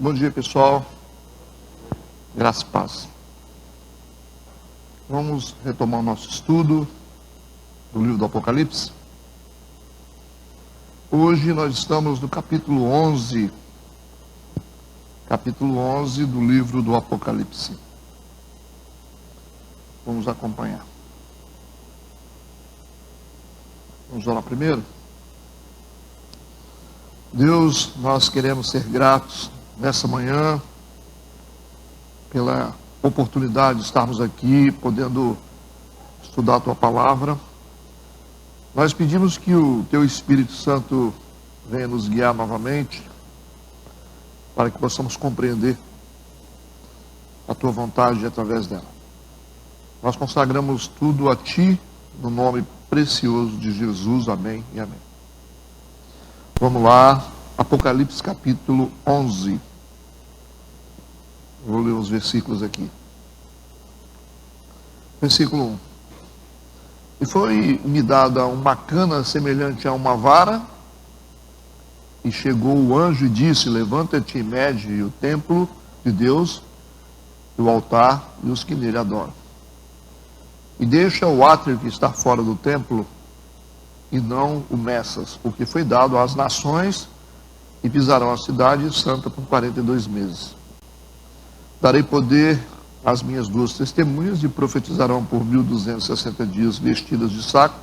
Bom dia, pessoal. Graça e paz. Vamos retomar o nosso estudo do livro do Apocalipse. Hoje nós estamos no capítulo 11. Capítulo 11 do livro do Apocalipse. Vamos acompanhar. Vamos orar primeiro? Deus, nós queremos ser gratos nessa manhã pela oportunidade de estarmos aqui, podendo estudar a Tua Palavra. Nós pedimos que o Teu Espírito Santo venha nos guiar novamente, para que possamos compreender a Tua vontade através dela. Nós consagramos tudo a Ti, no nome precioso de Jesus. Amém e amém. Vamos lá, Apocalipse capítulo 11. Vou ler os versículos aqui. Versículo 1. E foi-me dada uma cana semelhante a uma vara, e chegou o anjo e disse: levanta-te e mede o templo de Deus, o altar e os que nele adoram. E deixa o átrio que está fora do templo, e não o meças, porque foi dado às nações, e pisarão a cidade santa por 42 meses. Darei poder às minhas duas testemunhas, e profetizarão por 1260 dias vestidas de saco.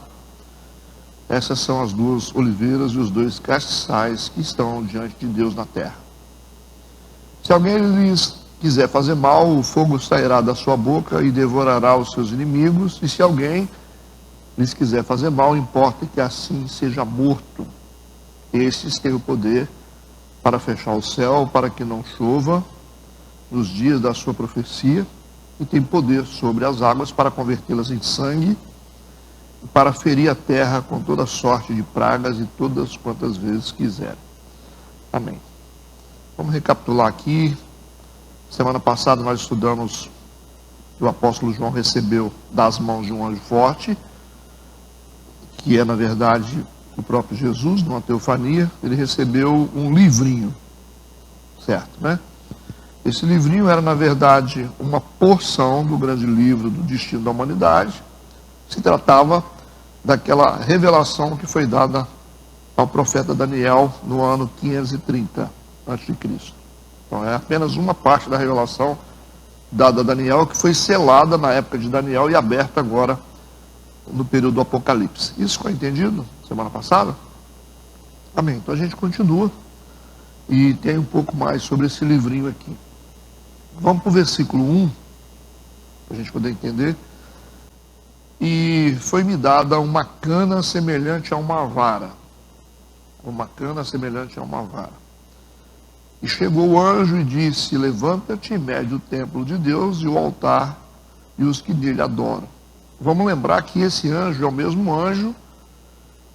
Essas são as duas oliveiras e os dois castiçais que estão diante de Deus na terra. Se alguém lhes quiser fazer mal, o fogo sairá da sua boca e devorará os seus inimigos. E se alguém lhes quiser fazer mal, importa que assim seja morto. Estes têm o poder para fechar o céu, para que não chova nos dias da sua profecia, e tem poder sobre as águas para convertê-las em sangue, e para ferir a terra com toda sorte de pragas e todas quantas vezes quiser. Amém. Vamos recapitular aqui. Semana passada nós estudamos que o apóstolo João recebeu das mãos de um anjo forte, que é, na verdade, o próprio Jesus, numa teofania. Ele recebeu um livrinho, certo, né? Esse livrinho era, na verdade, uma porção do grande livro do destino da humanidade. Se tratava daquela revelação que foi dada ao profeta Daniel no ano 530 a.C. Então é apenas uma parte da revelação dada a Daniel, que foi selada na época de Daniel e aberta agora no período do Apocalipse. Isso ficou entendido semana passada? Amém. Então a gente continua e tem um pouco mais sobre esse livrinho aqui. Vamos para o versículo 1, para a gente poder entender. E foi-me dada uma cana semelhante a uma vara. Uma cana semelhante a uma vara. E chegou o anjo e disse: levanta-te e mede o templo de Deus e o altar e os que nele adoram. Vamos lembrar que esse anjo é o mesmo anjo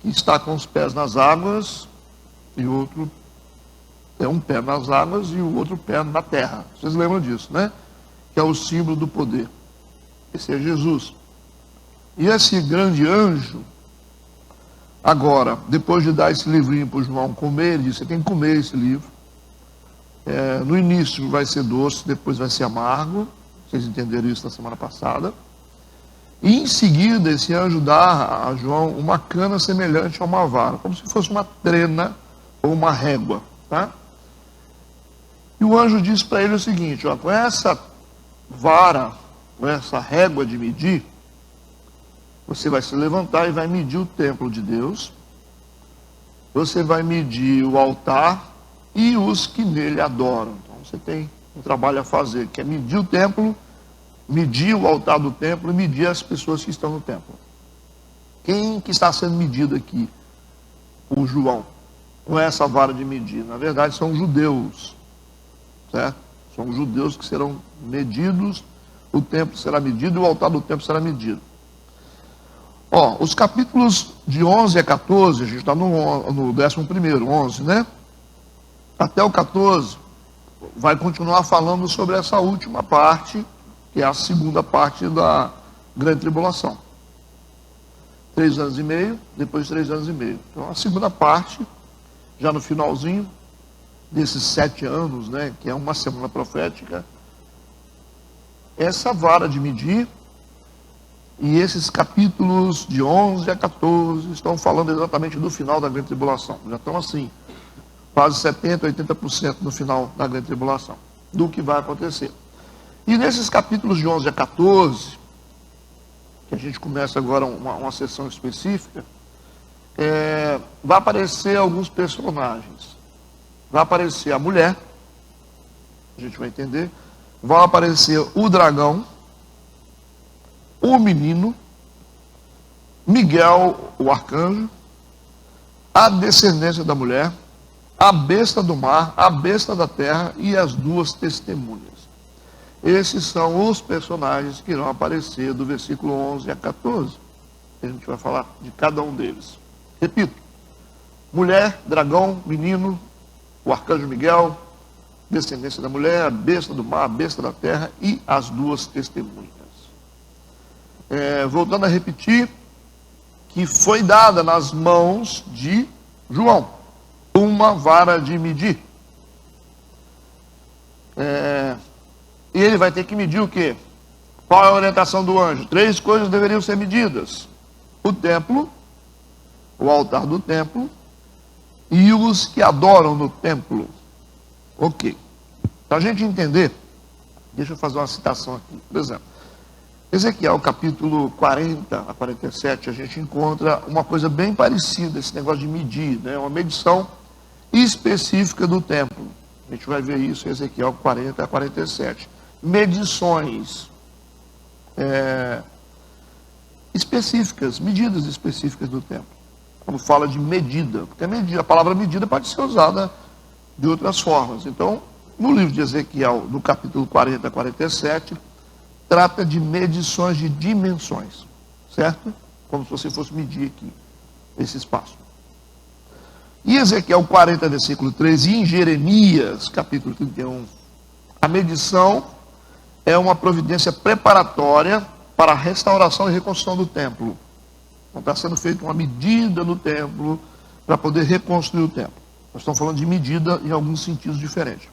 que está com os pés nas águas, e o outro é um pé nas águas e o outro pé na terra. Vocês lembram disso, né? Que é o símbolo do poder. Esse é Jesus. E esse grande anjo, agora, depois de dar esse livrinho para o João comer, ele disse: você tem que comer esse livro. No início vai ser doce, depois vai ser amargo. Vocês entenderam isso na semana passada. E em seguida, esse anjo dá a João uma cana semelhante a uma vara, como se fosse uma trena ou uma régua, tá? E o anjo diz para ele o seguinte: ó, com essa vara, com essa régua de medir, você vai se levantar e vai medir o templo de Deus, você vai medir o altar e os que nele adoram. Então você tem um trabalho a fazer, que é medir o templo, medir o altar do templo e medir as pessoas que estão no templo. Quem que está sendo medido aqui? O João, com essa vara de medir. Na verdade são judeus, certo? São os judeus que serão medidos, o templo será medido e o altar do templo será medido. Ó, os capítulos de 11 a 14, a gente está no 11º, 11, né? Até o 14, vai continuar falando sobre essa última parte, que é a segunda parte da grande tribulação. 3 anos e meio, depois 3 anos e meio. Então a segunda parte, já no finalzinho, desses 7 anos, né, que é uma semana profética, essa vara de medir, e esses capítulos de 11 a 14 estão falando exatamente do final da grande tribulação. Já estão assim, quase 70%, 80% no final da grande tribulação, do que vai acontecer. E nesses capítulos de 11 a 14, que a gente começa agora uma sessão específica, vai aparecer alguns personagens. Vai aparecer a mulher, a gente vai entender, vai aparecer o dragão, o menino, Miguel, o arcanjo, a descendência da mulher, a besta do mar, a besta da terra e as 2 testemunhas. Esses são os personagens que irão aparecer do versículo 11 a 14. A gente vai falar de cada um deles. Repito: mulher, dragão, menino, o arcanjo Miguel, descendência da mulher, a besta do mar, a besta da terra e as 2 testemunhas. Voltando a repetir, que foi dada nas mãos de João uma vara de medir. E ele vai ter que medir o quê? Qual é a orientação do anjo? 3 coisas deveriam ser medidas: o templo, o altar do templo e os que adoram no templo. Ok. Para a gente entender, deixa eu fazer uma citação aqui. Por exemplo, Ezequiel capítulo 40 a 47, a gente encontra uma coisa bem parecida, esse negócio de medir, né? Uma medição específica do templo. A gente vai ver isso em Ezequiel 40 a 47. Medições específicas, medidas específicas do templo. Quando fala de medida, porque a palavra medida pode ser usada de outras formas. Então, no livro de Ezequiel, no capítulo 40 a 47, trata de medições de dimensões, certo? Como se você fosse medir aqui esse espaço. Em Ezequiel 40, versículo 3, e em Jeremias, capítulo 31, a medição é uma providência preparatória para a restauração e reconstrução do templo. Então está sendo feita uma medida no templo para poder reconstruir o templo. Nós estamos falando de medida em alguns sentidos diferentes.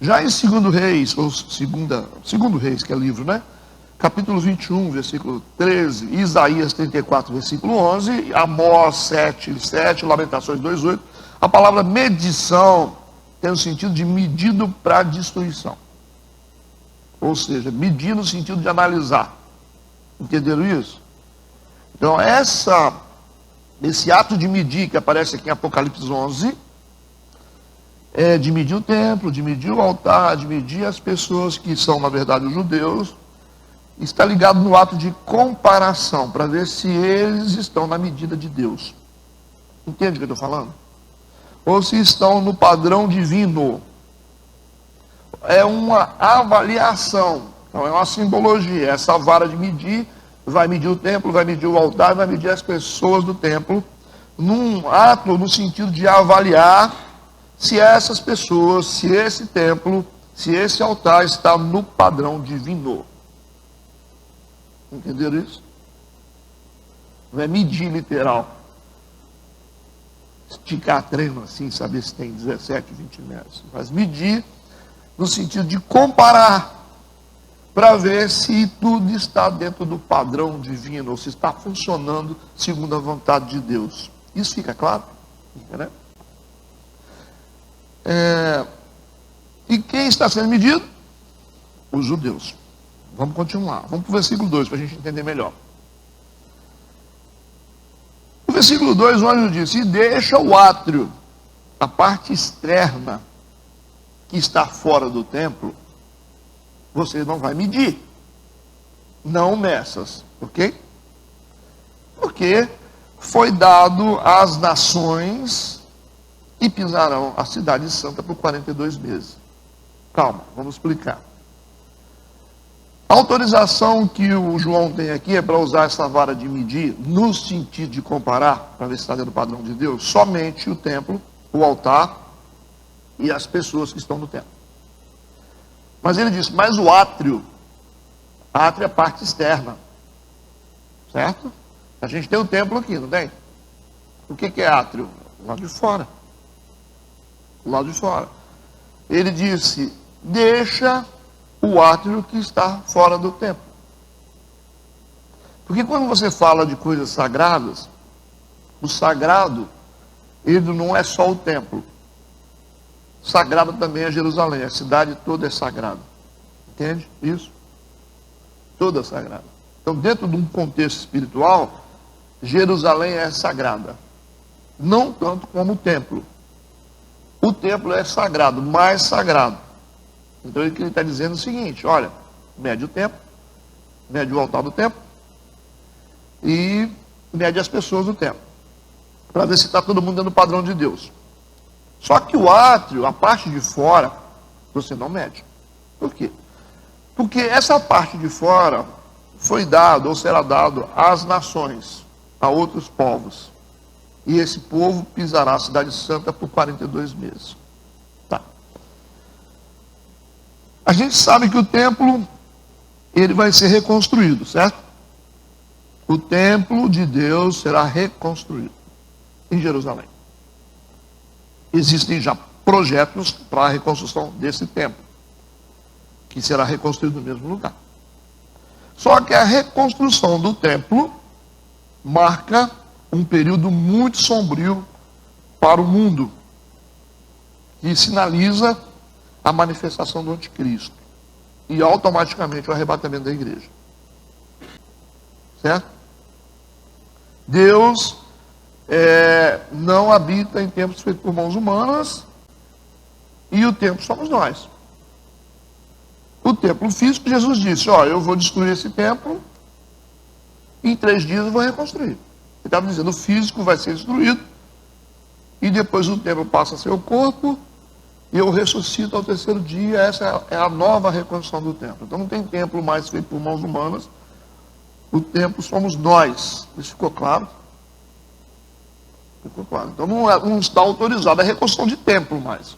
Já em 2 Reis, ou 2 Reis, que é livro, né? Capítulo 21, versículo 13, Isaías 34, versículo 11, Amós 7, 7, Lamentações 2, 8, a palavra medição tem o sentido de medido para destruição. Ou seja, medir no sentido de analisar. Entenderam isso? Então, esse ato de medir que aparece aqui em Apocalipse 11, é de medir o templo, de medir o altar, de medir as pessoas que são, na verdade, os judeus, está ligado no ato de comparação, para ver se eles estão na medida de Deus. Entende o que eu estou falando? Ou se estão no padrão divino. É uma avaliação, então é uma simbologia. Essa vara de medir vai medir o templo, vai medir o altar, vai medir as pessoas do templo, num ato, no sentido de avaliar se essas pessoas, se esse templo, se esse altar está no padrão divino. Entenderam isso? Não é medir literal. Esticar a trema assim, saber se tem 17, 20 metros. Mas medir no sentido de comparar, para ver se tudo está dentro do padrão divino, ou se está funcionando segundo a vontade de Deus. Isso fica claro? Né? E quem está sendo medido? Os judeus. Vamos continuar. Vamos para o versículo 2, para a gente entender melhor. O versículo 2, o anjo disse: e deixa o átrio, a parte externa, que está fora do templo, você não vai medir. Não meças. Ok? Porque foi dado às nações e pisarão a cidade santa por 42 meses. Calma, vamos explicar. A autorização que o João tem aqui é para usar essa vara de medir, no sentido de comparar, para ver se está dentro do padrão de Deus, somente o templo, o altar e as pessoas que estão no templo. Mas ele disse, mas o átrio é a parte externa. Certo? A gente tem o templo aqui, não tem? O que é átrio? Lá de fora. do lado de fora. Ele disse, deixa o átrio que está fora do templo. Porque quando você fala de coisas sagradas, o sagrado, ele não é só o templo. Sagrado também é Jerusalém, a cidade toda é sagrada. Entende isso? Toda é sagrada. Então, dentro de um contexto espiritual, Jerusalém é sagrada. Não tanto como o templo. O templo é sagrado, mais sagrado. Então, ele está dizendo o seguinte, olha, mede o templo, mede o altar do templo, e mede as pessoas do templo, para ver se está todo mundo dentro do padrão de Deus. Só que o átrio, a parte de fora, você não mede. Por quê? Porque essa parte de fora foi dado, ou será dado, às nações, a outros povos. E esse povo pisará a cidade santa por 42 meses. Tá. A gente sabe que o templo, ele vai ser reconstruído, certo? O templo de Deus será reconstruído em Jerusalém. Existem já projetos para a reconstrução desse templo, que será reconstruído no mesmo lugar. Só que a reconstrução do templo marca um período muito sombrio para o mundo, que sinaliza a manifestação do anticristo e automaticamente o arrebatamento da igreja. Certo? Deus não habita em templos feitos por mãos humanas, e o templo somos nós. O templo físico, Jesus disse, ó, eu vou destruir esse templo, em 3 dias eu vou reconstruir. Ele estava dizendo, o físico vai ser destruído, e depois o templo passa a ser o corpo, e eu ressuscito ao 3º dia. Essa é a nova reconstrução do templo. Então não tem templo mais feito por mãos humanas, o templo somos nós. Isso ficou claro? Ficou claro. Então não está autorizada a reconstrução de templo mais.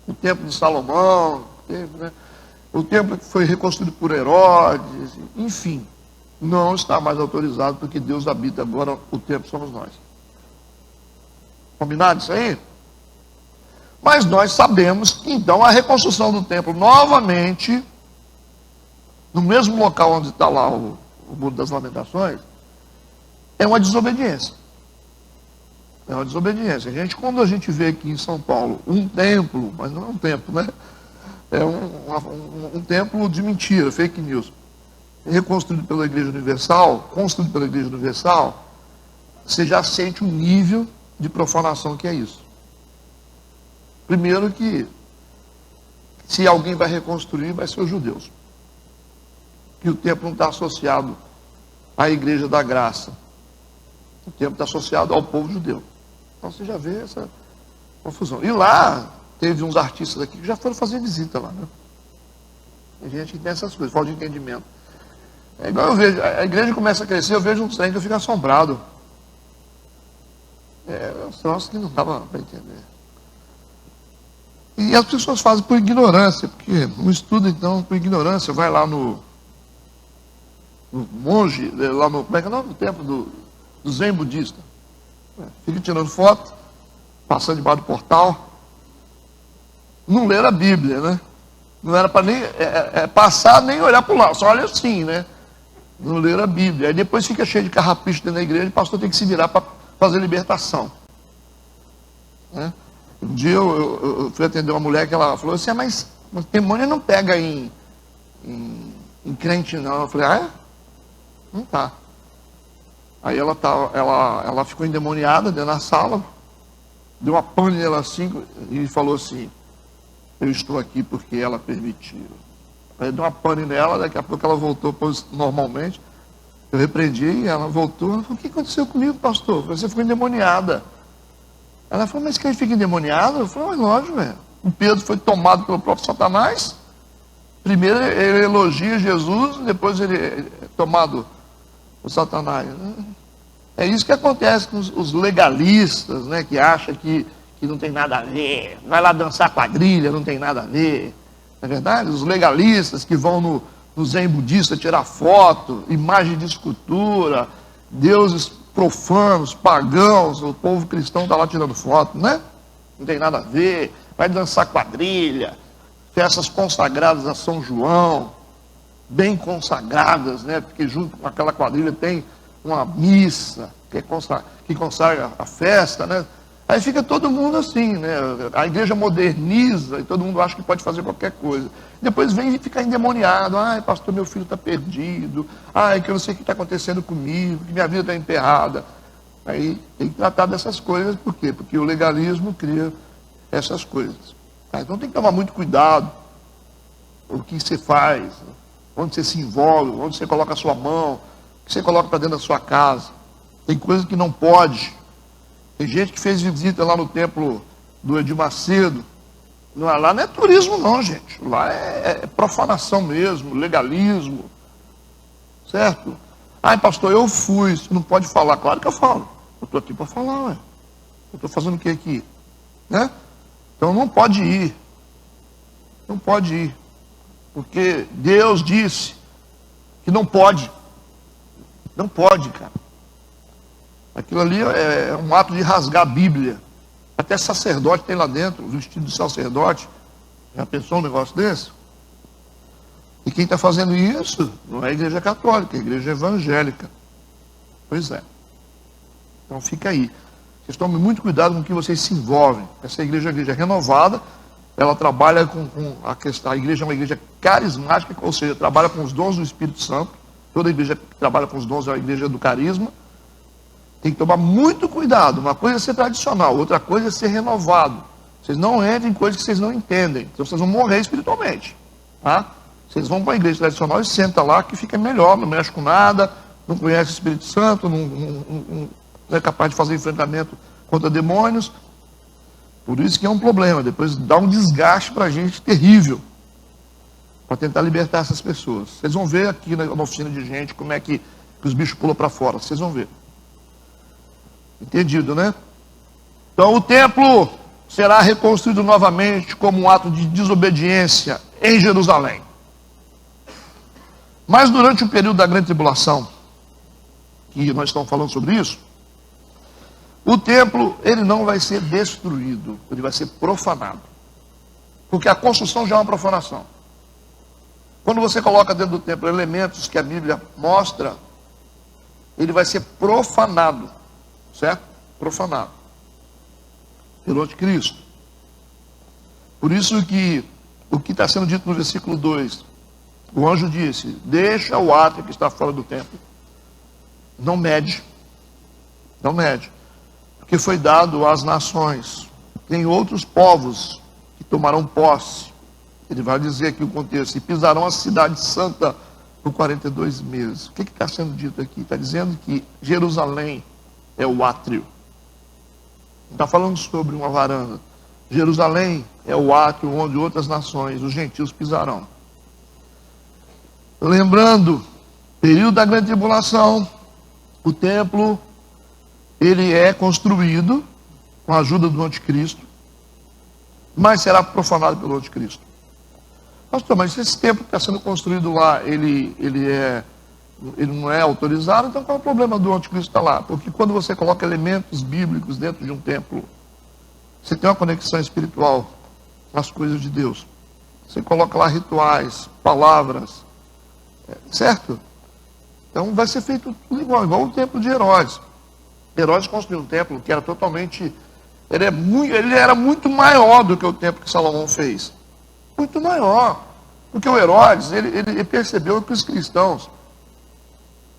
O templo de Salomão, o templo que foi reconstruído por Herodes, enfim, não está mais autorizado, porque Deus habita agora, o templo somos nós. Combinado isso aí? Mas nós sabemos que então a reconstrução do templo novamente, no mesmo local onde está lá o Muro das Lamentações, é uma desobediência. É uma desobediência. Quando a gente vê aqui em São Paulo um templo, mas não é um templo, né? É um templo de mentira, fake news, reconstruído pela Igreja Universal, construído pela Igreja Universal, você já sente o nível de profanação que é isso. Primeiro que, se alguém vai reconstruir, vai ser os judeus. Que o templo não está associado à Igreja da Graça. O templo está associado ao povo judeu. Então você já vê essa confusão. E lá, teve uns artistas aqui que já foram fazer visita lá, né? Tem gente que tem essas coisas, falta de entendimento. É igual eu vejo, a igreja começa a crescer, eu vejo um trem que eu fico assombrado. É um troço que não dava para entender. E as pessoas fazem por ignorância, porque não estuda então por ignorância, vai lá no monge, lá no, como é que é o nome do templo do Zen budista. Fica tirando foto, passando debaixo do portal. Não ler a Bíblia, né? Não era para nem passar, nem olhar para o lado, só olha assim, né? Não ler a Bíblia. Aí depois fica cheio de carrapicho dentro da igreja, e o pastor tem que se virar para fazer libertação. Né? Um dia eu fui atender uma mulher que ela falou assim, mas demônio não pega em crente não. Eu falei, ah, é? Não tá. Aí ela ficou endemoniada dentro da sala, deu uma pane nela assim e falou assim, eu estou aqui porque ela permitiu. Aí deu uma pane nela, daqui a pouco ela voltou normalmente. Eu repreendi e ela voltou. Ela falou, o que aconteceu comigo, pastor? Você ficou endemoniada. Ela falou, mas quem fica endemoniado? Eu falei, mas lógico, velho. O Pedro foi tomado pelo próprio Satanás. Primeiro ele elogia Jesus, depois ele é tomado por Satanás. É isso que acontece com os legalistas, né, que acham que não tem nada a ver. Vai lá dançar quadrilha, não tem nada a ver. Não é verdade? Os legalistas que vão no Zen budista tirar foto, imagem de escultura, deuses profanos, pagãos, o povo cristão está lá tirando foto, né? não tem nada a ver, vai dançar quadrilha, festas consagradas a São João, bem consagradas, né? Porque junto com aquela quadrilha tem uma missa que consagra a festa, né? Aí fica todo mundo assim, né? A igreja moderniza e todo mundo acha que pode fazer qualquer coisa. Depois vem e fica endemoniado. Ai, pastor, meu filho está perdido. Ai, que eu não sei o que está acontecendo comigo, que minha vida está emperrada. Aí tem que tratar dessas coisas, por quê? Porque o legalismo cria essas coisas. Então tem que tomar muito cuidado o que você faz, onde você se envolve, onde você coloca a sua mão, o que você coloca para dentro da sua casa. Tem coisas que não pode. Tem gente que fez visita lá no templo do Edir Macedo. Lá não é turismo não, gente. Lá é profanação mesmo, legalismo. Certo? Ai, pastor, eu fui. Você não pode falar. Claro que eu falo. Eu estou aqui para falar, ué. Eu estou fazendo o que aqui? Né? Então não pode ir. Não pode ir. Porque Deus disse que não pode. Não pode, cara. Aquilo ali é um ato de rasgar a Bíblia. Até sacerdote tem lá dentro, o vestido de sacerdote. Já pensou um negócio desse? E quem está fazendo isso não é a igreja católica, é a igreja evangélica. Pois é. Então fica aí. Vocês tomem muito cuidado com o que vocês se envolvem. Essa igreja é uma igreja renovada, ela trabalha com a questão, a igreja é uma igreja carismática, ou seja, trabalha com os dons do Espírito Santo. Toda igreja que trabalha com os dons é a igreja do carisma. Tem que tomar muito cuidado. Uma coisa é ser tradicional, outra coisa é ser renovado. Vocês não entrem em coisas que vocês não entendem. Então vocês vão morrer espiritualmente. Tá? Vocês vão para a igreja tradicional e senta lá que fica melhor, não mexe com nada, não conhece o Espírito Santo, não é capaz de fazer enfrentamento contra demônios. Por isso que é um problema. Depois dá um desgaste para a gente terrível. Para tentar libertar essas pessoas. Vocês vão ver aqui na oficina de gente como é que os bichos pulam para fora. Vocês vão ver. Entendido, né? Então o templo será reconstruído novamente como um ato de desobediência em Jerusalém. Mas durante o período da grande tribulação, que nós estamos falando sobre isso, o templo ele não vai ser destruído, ele vai ser profanado. Porque a construção já é uma profanação. Quando você coloca dentro do templo elementos que a Bíblia mostra, ele vai ser profanado. Certo? Profanado pelo anticristo. Por isso que o que está sendo dito no versículo 2, o anjo disse: deixa o átrio que está fora do templo, não mede, porque foi dado às nações. Tem outros povos que tomarão posse. Ele vai dizer aqui o contexto: e pisarão a cidade santa por 42 meses. O que está sendo dito aqui? Está dizendo que Jerusalém é o átrio. Não está falando sobre uma varanda. Jerusalém é o átrio onde outras nações, os gentios, pisarão. Lembrando, período da grande tribulação, o templo, ele é construído com a ajuda do anticristo, mas será profanado pelo anticristo. Pastor, mas esse templo que está sendo construído lá, ele não é autorizado, então qual é o problema do anticristo estar lá? Porque quando você coloca elementos bíblicos dentro de um templo, você tem uma conexão espiritual com as coisas de Deus. Você coloca lá rituais, palavras, certo? Então vai ser feito tudo igual o templo de Herodes. Herodes construiu um templo que era totalmente, ele era muito maior do que o templo que Salomão fez. Muito maior. Porque o Herodes, ele percebeu que os cristãos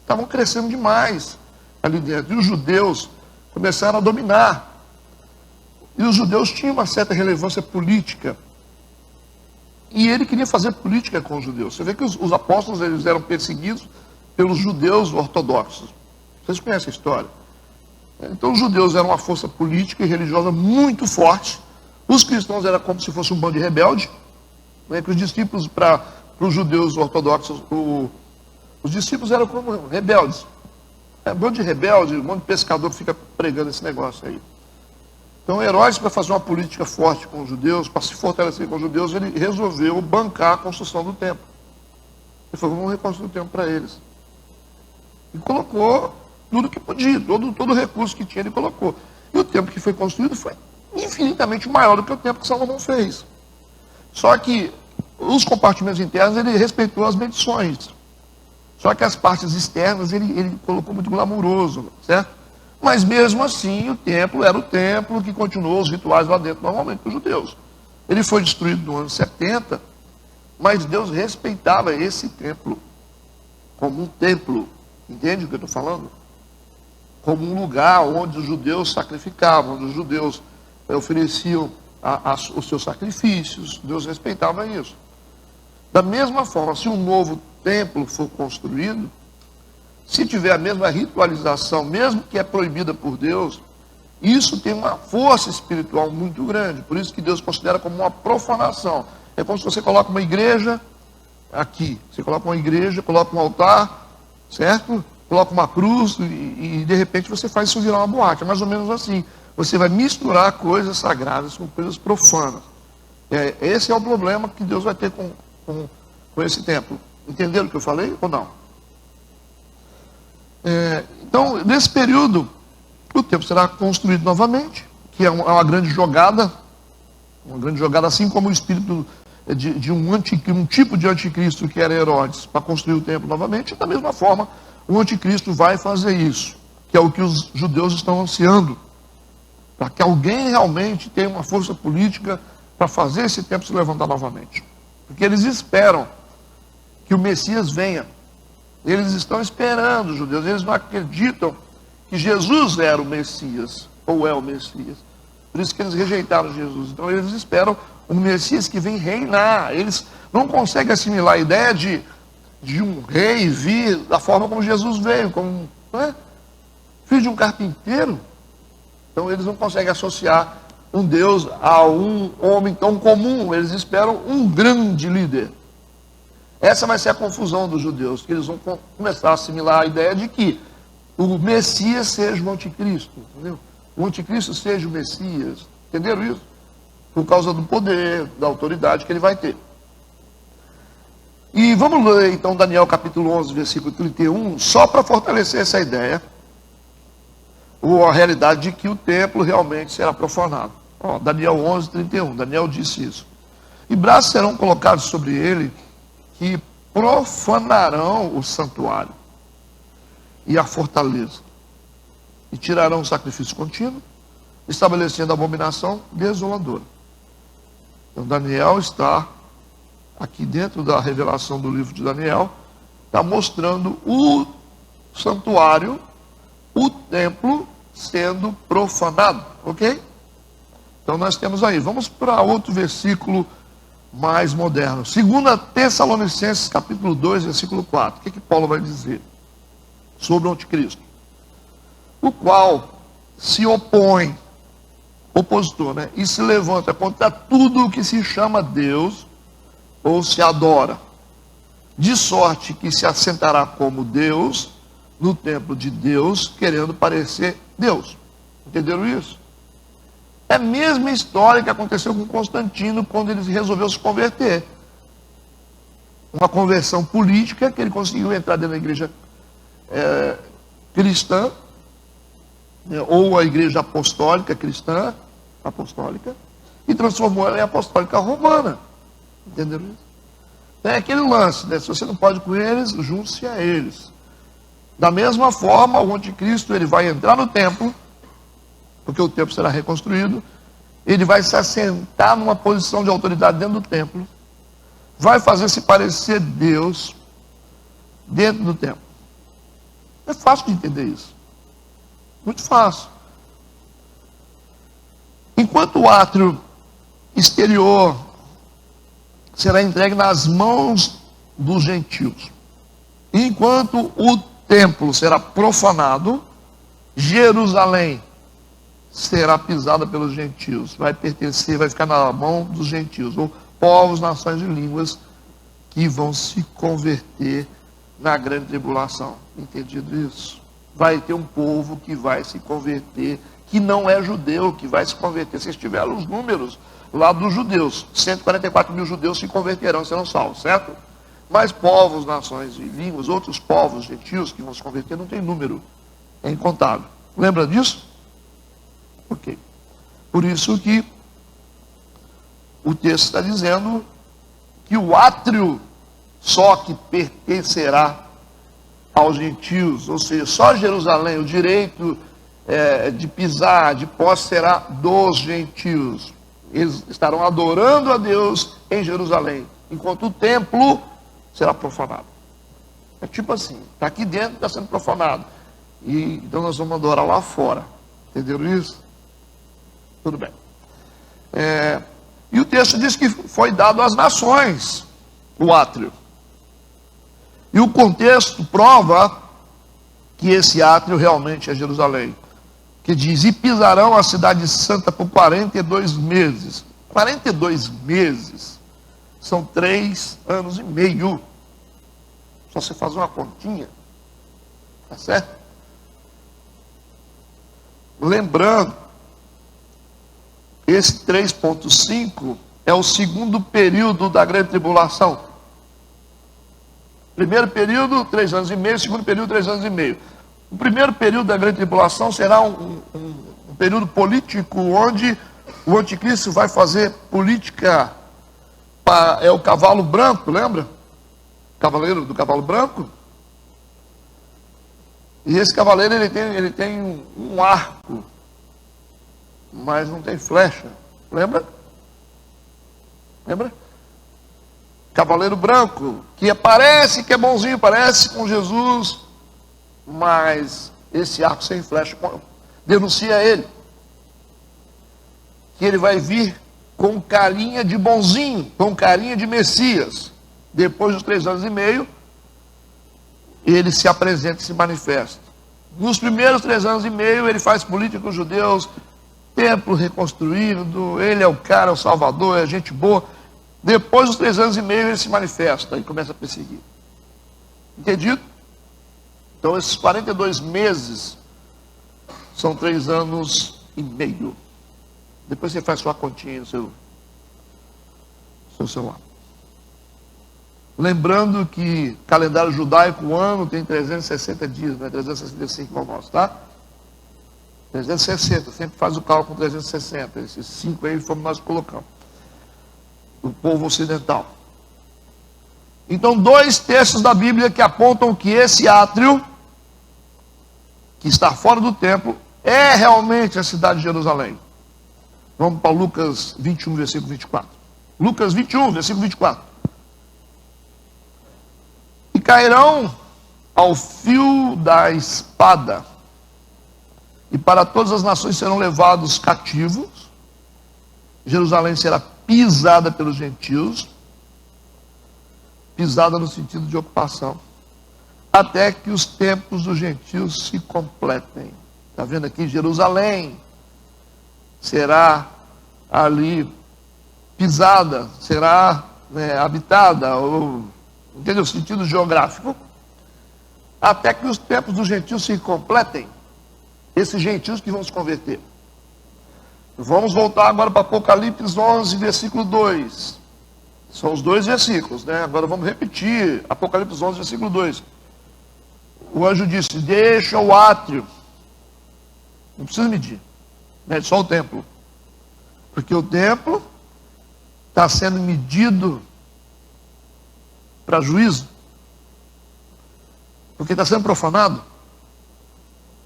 estavam crescendo demais ali dentro. E os judeus começaram a dominar. E os judeus tinham uma certa relevância política. E ele queria fazer política com os judeus. Você vê que os apóstolos eles eram perseguidos pelos judeus ortodoxos. Vocês conhecem a história? Então os judeus eram uma força política e religiosa muito forte. Os cristãos eram como se fosse um bando de rebelde. Que os discípulos, para os judeus ortodoxos, os discípulos eram como rebeldes. Um bando de rebelde, um monte de pescador que fica pregando esse negócio aí. Então Herodes, para fazer uma política forte com os judeus, para se fortalecer com os judeus, ele resolveu bancar a construção do templo. Ele falou: vamos reconstruir o templo para eles. E colocou tudo que podia, todo o recurso que tinha ele colocou. E o templo que foi construído foi infinitamente maior do que o templo que Salomão fez. Só que os compartimentos internos ele respeitou as medições. Só que as partes externas ele colocou muito glamouroso, certo? Mas mesmo assim o templo era o templo que continuou os rituais lá dentro normalmente dos judeus. Ele foi destruído no ano 70, mas Deus respeitava esse templo como um templo. Entende o que eu estou falando? Como um lugar onde os judeus sacrificavam, onde os judeus ofereciam os seus sacrifícios. Deus respeitava isso. Da mesma forma, se um novo templo for construído, se tiver a mesma ritualização, mesmo que é proibida por Deus, isso tem uma força espiritual muito grande. Por isso que Deus considera como uma profanação. É como se você coloca uma igreja aqui. Você coloca uma igreja, coloca um altar, certo? Coloca uma cruz e de repente você faz isso virar uma boate. É mais ou menos assim. Você vai misturar coisas sagradas com coisas profanas. Esse é o problema que Deus vai ter com esse templo. Entenderam o que eu falei ou não? Então, nesse período, o templo será construído novamente, que é uma grande jogada, assim como o espírito de um tipo de anticristo que era Herodes, para construir o templo novamente. Da mesma forma, o anticristo vai fazer isso, que é o que os judeus estão ansiando, para que alguém realmente tenha uma força política para fazer esse templo se levantar novamente. Porque eles esperam que o Messias venha. Eles estão esperando, os judeus, eles não acreditam que Jesus era o Messias, ou é o Messias. Por isso que eles rejeitaram Jesus. Então eles esperam um Messias que vem reinar. Eles não conseguem assimilar a ideia de um rei vir da forma como Jesus veio, como filho de um carpinteiro. Então eles não conseguem associar um Deus a um homem tão comum. Eles esperam um grande líder. Essa vai ser a confusão dos judeus, que eles vão começar a assimilar a ideia de que o Messias seja o anticristo, entendeu? O anticristo seja o Messias, entenderam isso? Por causa do poder, da autoridade que ele vai ter. E vamos ler então Daniel capítulo 11, versículo 31, só para fortalecer essa ideia, ou a realidade de que o templo realmente será profanado. Daniel 11, 31, Daniel disse isso. E braços serão colocados sobre ele, que profanarão o santuário e a fortaleza, e tirarão o sacrifício contínuo, estabelecendo a abominação desoladora. Então Daniel está aqui dentro da revelação do livro de Daniel, está mostrando o santuário, o templo sendo profanado, ok? Então nós temos aí, vamos para outro versículo mais moderno. 2 Tessalonicenses capítulo 2, versículo 4. O que Paulo vai dizer sobre o anticristo? O qual se opõe, opositor, e se levanta contra tudo o que se chama Deus ou se adora, de sorte que se assentará como Deus no templo de Deus, querendo parecer Deus. Entenderam isso? É a mesma história que aconteceu com Constantino quando ele resolveu se converter. Uma conversão política, que ele conseguiu entrar dentro da igreja cristã, ou a igreja apostólica cristã, e transformou ela em apostólica romana. Entenderam isso? É aquele lance, se você não pode com eles, junte-se a eles. Da mesma forma, o anticristo ele vai entrar no templo, porque o templo será reconstruído, ele vai se assentar numa posição de autoridade dentro do templo, vai fazer-se parecer Deus dentro do templo. É fácil de entender isso. Muito fácil. Enquanto o átrio exterior será entregue nas mãos dos gentios, enquanto o templo será profanado, Jerusalém será pisada pelos gentios, vai pertencer, vai ficar na mão dos gentios, ou povos, nações e línguas que vão se converter na grande tribulação. Entendido isso? Vai ter um povo que vai se converter, que não é judeu, que vai se converter. Vocês tiveram os números lá dos judeus, 144 mil judeus se converterão, serão salvos, certo? Mas povos, nações e línguas, outros povos gentios que vão se converter, não tem número, é incontável. Lembra disso? Ok. Por isso que o texto está dizendo que o átrio só que pertencerá aos gentios, ou seja, só Jerusalém, o direito de pisar, de posse será dos gentios. Eles estarão adorando a Deus em Jerusalém, enquanto o templo será profanado. É tipo assim, está aqui dentro, está sendo profanado. E então nós vamos adorar lá fora. Entenderam isso? Tudo bem. E o texto diz que foi dado às nações o átrio. E o contexto prova que esse átrio realmente é Jerusalém. Que diz, e pisarão a cidade santa por 42 meses. 42 meses são 3 anos e meio. Só você faz uma continha. Tá certo? Lembrando, esse 3,5 é o segundo período da grande tribulação. Primeiro período, 3 anos e meio. Segundo período, 3 anos e meio. O primeiro período da grande tribulação será um período político onde o anticristo vai fazer política. É o cavalo branco, lembra? Cavaleiro do cavalo branco. E esse cavaleiro ele tem um arco, mas não tem flecha. Lembra? Lembra? Cavaleiro branco, que parece que é bonzinho, parece com Jesus, mas esse arco sem flecha denuncia ele. Que ele vai vir com carinha de bonzinho, com carinha de Messias. Depois dos 3 anos e meio, ele se apresenta e se manifesta. Nos primeiros 3 anos e meio, ele faz política com os judeus, templo reconstruído, ele é o cara, o salvador, é gente boa. Depois dos 3 anos e meio, ele se manifesta e começa a perseguir. Entendido? Então, esses 42 meses são 3 anos e meio. Depois você faz sua continha no seu celular. Lembrando que calendário judaico, o ano tem 360 dias, não é 365 igual o nosso, tá? 360, sempre faz o cálculo com 360. Esses 5 aí fomos nós que colocamos. O povo ocidental. Então, 2 textos da Bíblia que apontam que esse átrio, que está fora do templo, é realmente a cidade de Jerusalém. Vamos para Lucas 21, versículo 24. Lucas 21, versículo 24. E cairão ao fio da espada, e para todas as nações serão levados cativos. Jerusalém será pisada pelos gentios, pisada no sentido de ocupação, até que os tempos dos gentios se completem. Está vendo aqui? Jerusalém será ali pisada, será habitada, ou, entendeu? Sentido geográfico, até que os tempos dos gentios se completem. Esses gentios que vão se converter. Vamos voltar agora para Apocalipse 11, versículo 2. São os 2 versículos, né? Agora vamos repetir. Apocalipse 11, versículo 2. O anjo disse, deixa o átrio. Não precisa medir. Mede só o templo. Porque o templo está sendo medido para juízo. Porque está sendo profanado.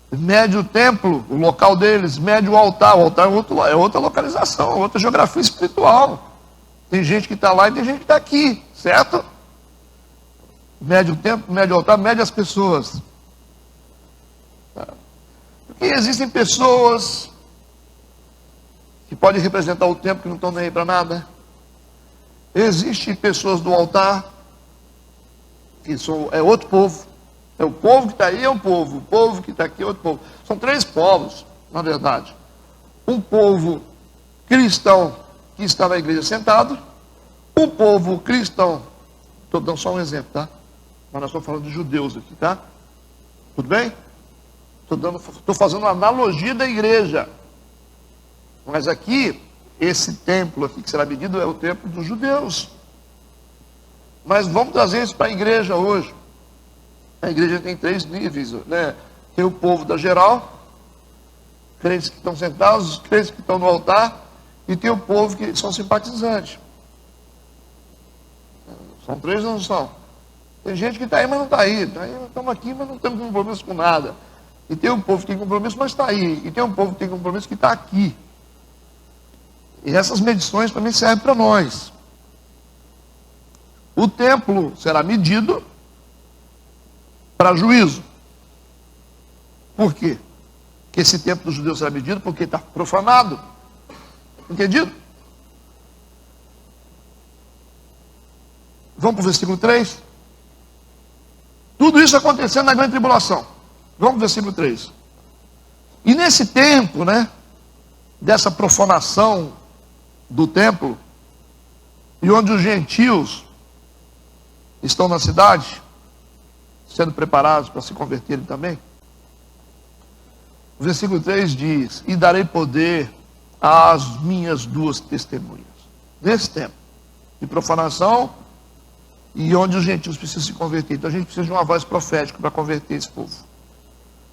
Mede o templo, o local deles, mede o altar é outra localização, outra geografia espiritual. Tem gente que está lá e tem gente que está aqui, certo? Mede o templo, mede o altar, mede as pessoas. Porque existem pessoas que podem representar o templo que não estão nem aí para nada. Existem pessoas do altar que é outro povo. É o povo que está aí, é um povo. O povo que está aqui é outro povo. São 3 povos, na verdade. Um povo cristão que está na igreja sentado. Um povo cristão. Estou dando só um exemplo, tá? Mas nós estamos falando de judeus aqui, tá? Tudo bem? Estou fazendo uma analogia da igreja. Mas aqui, esse templo aqui que será medido é o templo dos judeus. Mas vamos trazer isso para a igreja hoje. A igreja tem 3 níveis, né? Tem o povo da geral, crentes que estão sentados, os crentes que estão no altar, e tem o povo que são simpatizantes. São três, não são? Tem gente que está aí, mas não está aí. Está aí, estamos aqui, mas não temos compromisso com nada. E tem um povo que tem compromisso, mas está aí. E tem um povo que tem compromisso que está aqui. E essas medições também servem para nós. O templo será medido para juízo. Por quê? Porque esse templo dos judeus será medido porque está profanado. Entendido? Vamos para o versículo 3. Tudo isso acontecendo na grande tribulação. Vamos para o versículo 3. E nesse tempo, dessa profanação do templo, e onde os gentios estão na cidade, sendo preparados para se converterem também, o versículo 3 diz: e darei poder às minhas duas testemunhas. Nesse tempo de profanação, e onde os gentios precisam se converter. Então a gente precisa de uma voz profética para converter esse povo.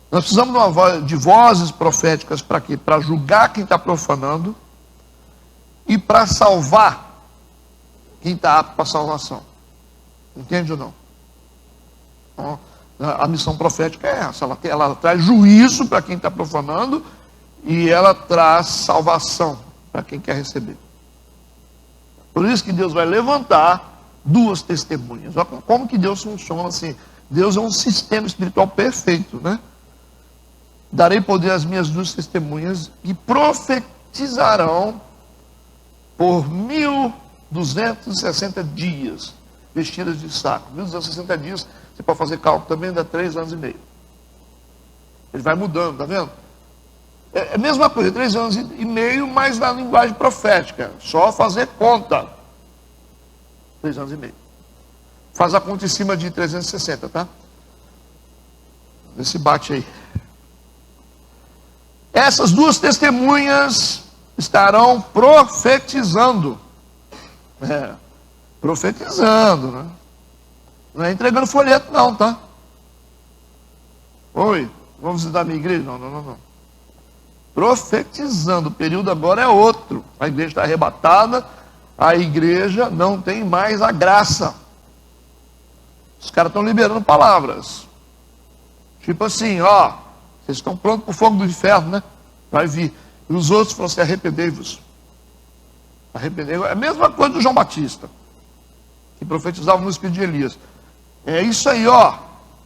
Nós precisamos de vozes proféticas para quê? Para julgar quem está profanando e para salvar quem está apto para a salvação. Entende ou não? Então, a missão profética é essa. Ela traz juízo para quem está profanando e ela traz salvação para quem quer receber. Por isso que Deus vai levantar duas testemunhas. Olha como que Deus funciona assim. Deus é um sistema espiritual perfeito, Darei poder às minhas duas testemunhas e profetizarão por 1260 dias, vestidas de saco. 1260 dias, você pode fazer cálculo também, dá 3 anos e meio. Ele vai mudando, tá vendo? É a mesma coisa, 3 anos e meio, mas na linguagem profética. Só fazer conta. 3 anos e meio. Faz a conta em cima de 360, tá? Vê se bate aí. Essas duas testemunhas estarão profetizando. Profetizando, Não é entregando folheto não, tá? Oi, vamos visitar a minha igreja? Não. Profetizando. O período agora é outro. A igreja está arrebatada. A igreja não tem mais a graça. Os caras estão liberando palavras. Tipo assim, vocês estão prontos para o fogo do inferno, Vai vir. E os outros falam assim: arrependei-vos. Arrependei-vos. É a mesma coisa do João Batista, que profetizava no espírito de Elias. É isso aí,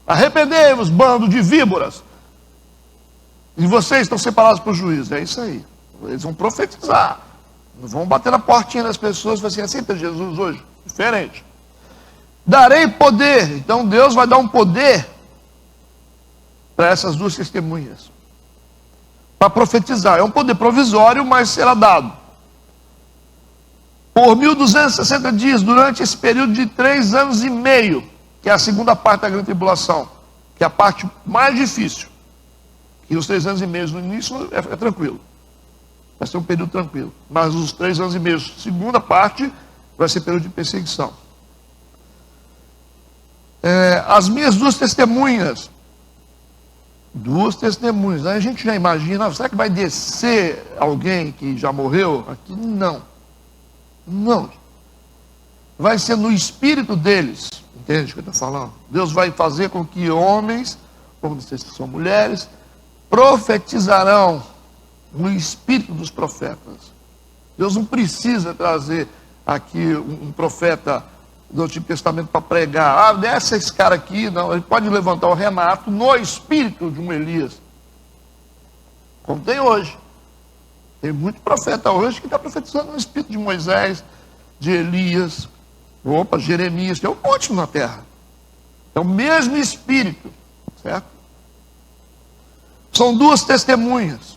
arrependei-vos, bando de víboras. E vocês estão separados para o juízo. É isso aí. Eles vão profetizar. Vão bater na portinha das pessoas e falar assim: aceita Jesus hoje. Diferente. Darei poder. Então Deus vai dar um poder para essas duas testemunhas. Para profetizar. É um poder provisório, mas será dado. Por 1260 dias, durante esse período de 3 anos e meio, que é a segunda parte da grande tribulação, que é a parte mais difícil. E os 3 anos e meio no início é tranquilo. Vai ser um período tranquilo. Mas os 3 anos e meio, segunda parte, vai ser período de perseguição. As minhas duas testemunhas. Aí a gente já imagina, será que vai descer alguém que já morreu aqui? Não. Vai ser no espírito deles. Entende o que eu estou falando? Deus vai fazer com que homens, como vocês que são mulheres, profetizarão no espírito dos profetas. Deus não precisa trazer aqui um profeta do Antigo Testamento para pregar. Desce esse cara aqui. Não, ele pode levantar o Renato no espírito de um Elias. Como tem hoje. Tem muito profeta hoje que está profetizando no espírito de Moisés, de Elias, Jeremias. Tem um monte na terra. É o mesmo espírito. Certo? São duas testemunhas.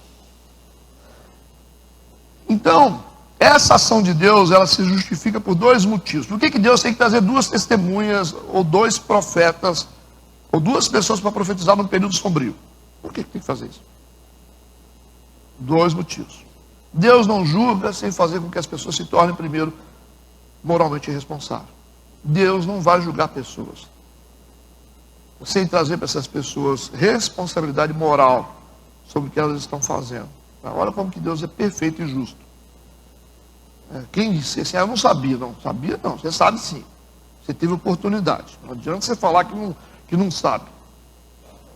Então, essa ação de Deus, ela se justifica por 2 motivos. Por que Deus tem que trazer 2 testemunhas, ou 2 profetas, ou 2 pessoas para profetizar num período sombrio? Por que tem que fazer isso? 2 motivos. Deus não julga sem fazer com que as pessoas se tornem primeiro moralmente responsáveis. Deus não vai julgar pessoas sem trazer para essas pessoas responsabilidade moral sobre o que elas estão fazendo. Olha como que Deus é perfeito e justo. Quem disse assim, eu não sabia. Não sabia não, você sabe sim. Você teve oportunidade. Não adianta você falar que não sabe.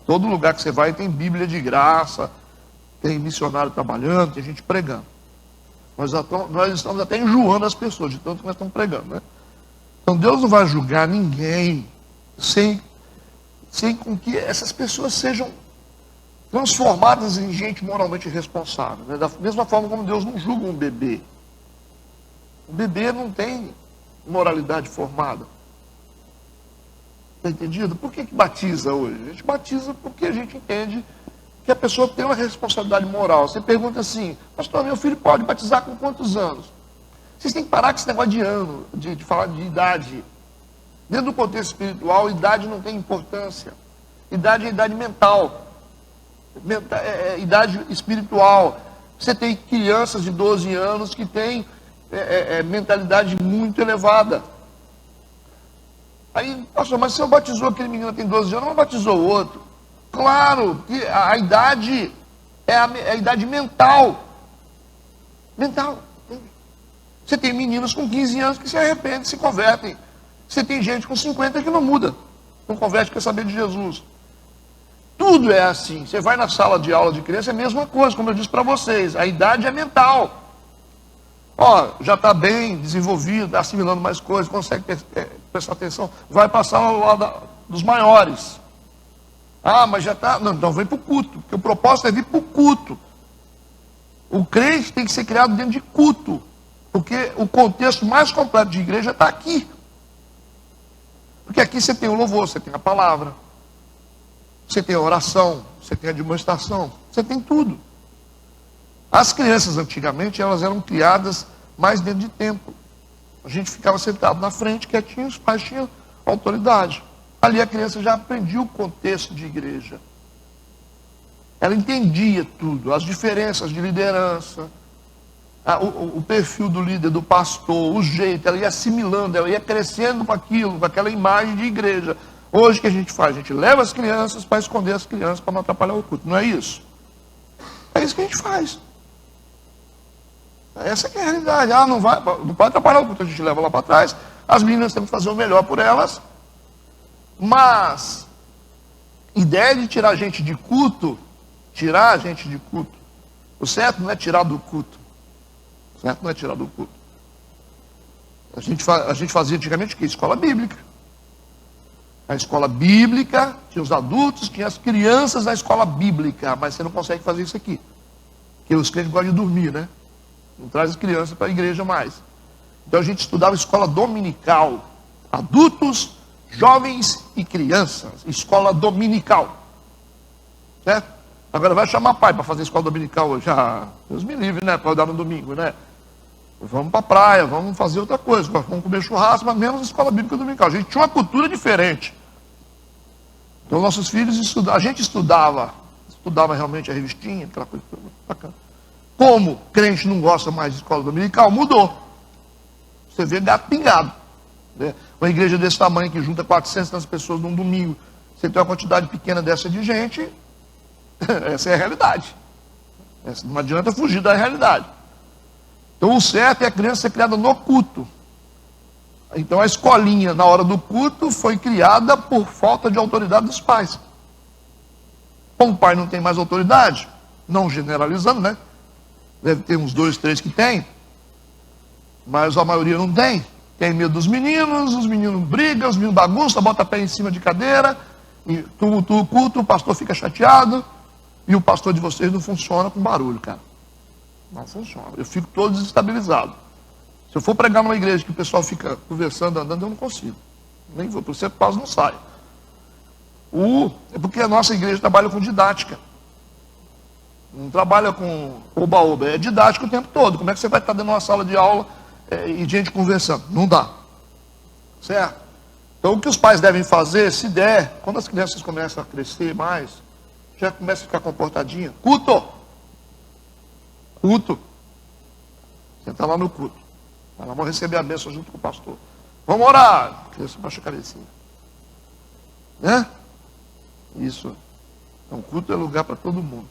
Todo lugar que você vai tem Bíblia de graça, tem missionário trabalhando, tem gente pregando. Nós estamos até enjoando as pessoas, de tanto que nós estamos pregando, né? Então Deus não vai julgar ninguém sem com que essas pessoas sejam transformadas em gente moralmente responsável, né? Da mesma forma como Deus não julga um bebê. O bebê não tem moralidade formada. Está entendido? Por que batiza hoje? A gente batiza porque a gente entende que a pessoa tem uma responsabilidade moral. Você pergunta assim, pastor, meu filho pode batizar com quantos anos? Vocês têm que parar com esse negócio de ano, de falar de idade. Dentro do contexto espiritual, idade não tem importância. Idade é idade mental. Idade espiritual. Você tem crianças de 12 anos que têm mentalidade muito elevada. Aí, pastor, mas se eu batizou aquele menino que tem 12 anos, não batizou o outro. Claro que a idade é a idade mental. Mental. Você tem meninos com 15 anos que se arrependem, se convertem. Você tem gente com 50 que não muda. Não converte, quer saber de Jesus. Tudo é assim. Você vai na sala de aula de criança, é a mesma coisa, como eu disse para vocês. A idade é mental. Já está bem desenvolvido, assimilando mais coisas, consegue prestar atenção. Vai passar ao lado dos maiores. Mas já está. Não, então vem para o culto. Porque o propósito é vir para o culto. O crente tem que ser criado dentro de culto. Porque o contexto mais completo de igreja está aqui. Porque aqui você tem o louvor, você tem a palavra. Você tem a oração, você tem a demonstração. Você tem tudo. As crianças antigamente, elas eram criadas mais dentro de templo. A gente ficava sentado na frente, quietinho, os pais tinham autoridade. Ali a criança já aprendia o contexto de igreja. Ela entendia tudo, as diferenças de liderança, o perfil do líder, do pastor, o jeito, ela ia assimilando, ela ia crescendo com aquilo, com aquela imagem de igreja. Hoje o que a gente faz? A gente leva as crianças para esconder as crianças, para não atrapalhar o culto. Não é isso? É isso que a gente faz. Essa que é a realidade. Não pode atrapalhar o culto, a gente leva lá para trás. As meninas têm que fazer o melhor por elas. Mas, ideia de tirar a gente de culto, o certo não é tirar do culto. O certo não é tirar do culto. A gente fazia antigamente o quê? Escola bíblica. A escola bíblica, tinha os adultos, tinha as crianças na escola bíblica, mas você não consegue fazer isso aqui. Porque os crentes gostam de dormir, né? Não traz as crianças para a igreja mais. Então a gente estudava escola dominical. Adultos, jovens e crianças. Escola dominical. Certo? Agora vai chamar pai para fazer escola dominical hoje. Deus me livre, né? Para dar no domingo, né? Vamos para a praia, vamos fazer outra coisa. Vamos comer churrasco, mas menos escola bíblica dominical. A gente tinha uma cultura diferente. Então nossos filhos estudavam. A gente estudava realmente a revistinha, aquela coisa bacana. Como crente não gosta mais de escola dominical, mudou. Você vê gato pingado. Né? Uma igreja desse tamanho que junta 400 pessoas num domingo, você tem uma quantidade pequena dessa de gente, essa é a realidade. Não adianta fugir da realidade. Então o certo é a criança ser criada no culto. Então a escolinha na hora do culto foi criada por falta de autoridade dos pais. Como o pai não tem mais autoridade, não generalizando, né? Deve ter uns 2, 3 que tem, mas a maioria não tem. Tem medo dos meninos, os meninos brigam, os meninos bagunçam, bota pé em cima de cadeira, e tumultua o culto, o pastor fica chateado, e o pastor de vocês não funciona com barulho, cara. Não funciona. Eu fico todo desestabilizado. Se eu for pregar numa igreja que o pessoal fica conversando, andando, eu não consigo. Nem vou, por certo, quase não saio. É porque a nossa igreja trabalha com didática. Não trabalha com oba-oba, é didático o tempo todo. Como é que você vai estar dentro de uma sala de aula e gente conversando? Não dá. Certo? Então o que os pais devem fazer, se der, quando as crianças começam a crescer mais, já começa a ficar comportadinha. Culto! Senta lá no culto. Vamos receber a bênção junto com o pastor. Vamos orar. Criança baixa a cabecinha. Né? Isso. Então culto é lugar para todo mundo.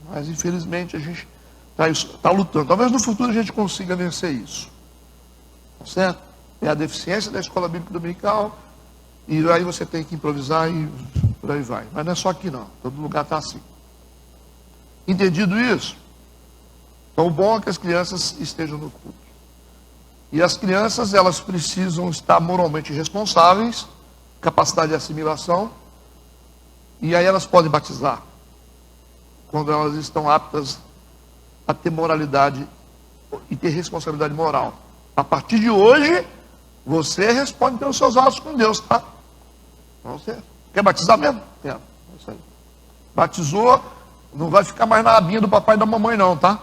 Mas infelizmente a gente está lutando. Talvez no futuro a gente consiga vencer isso. Tá certo? É a deficiência da escola bíblica dominical, e aí você tem que improvisar e por aí vai. Mas não é só aqui não, todo lugar está assim. Entendido isso? Então o bom é que as crianças estejam no culto. E as crianças, elas precisam estar moralmente responsáveis, capacidade de assimilação, e aí elas podem batizar, quando elas estão aptas a ter moralidade e ter responsabilidade moral. A partir de hoje, você responde pelos seus atos com Deus, tá? Você quer batizar mesmo? Quero. É isso aí. Batizou, não vai ficar mais na abinha do papai e da mamãe não, tá?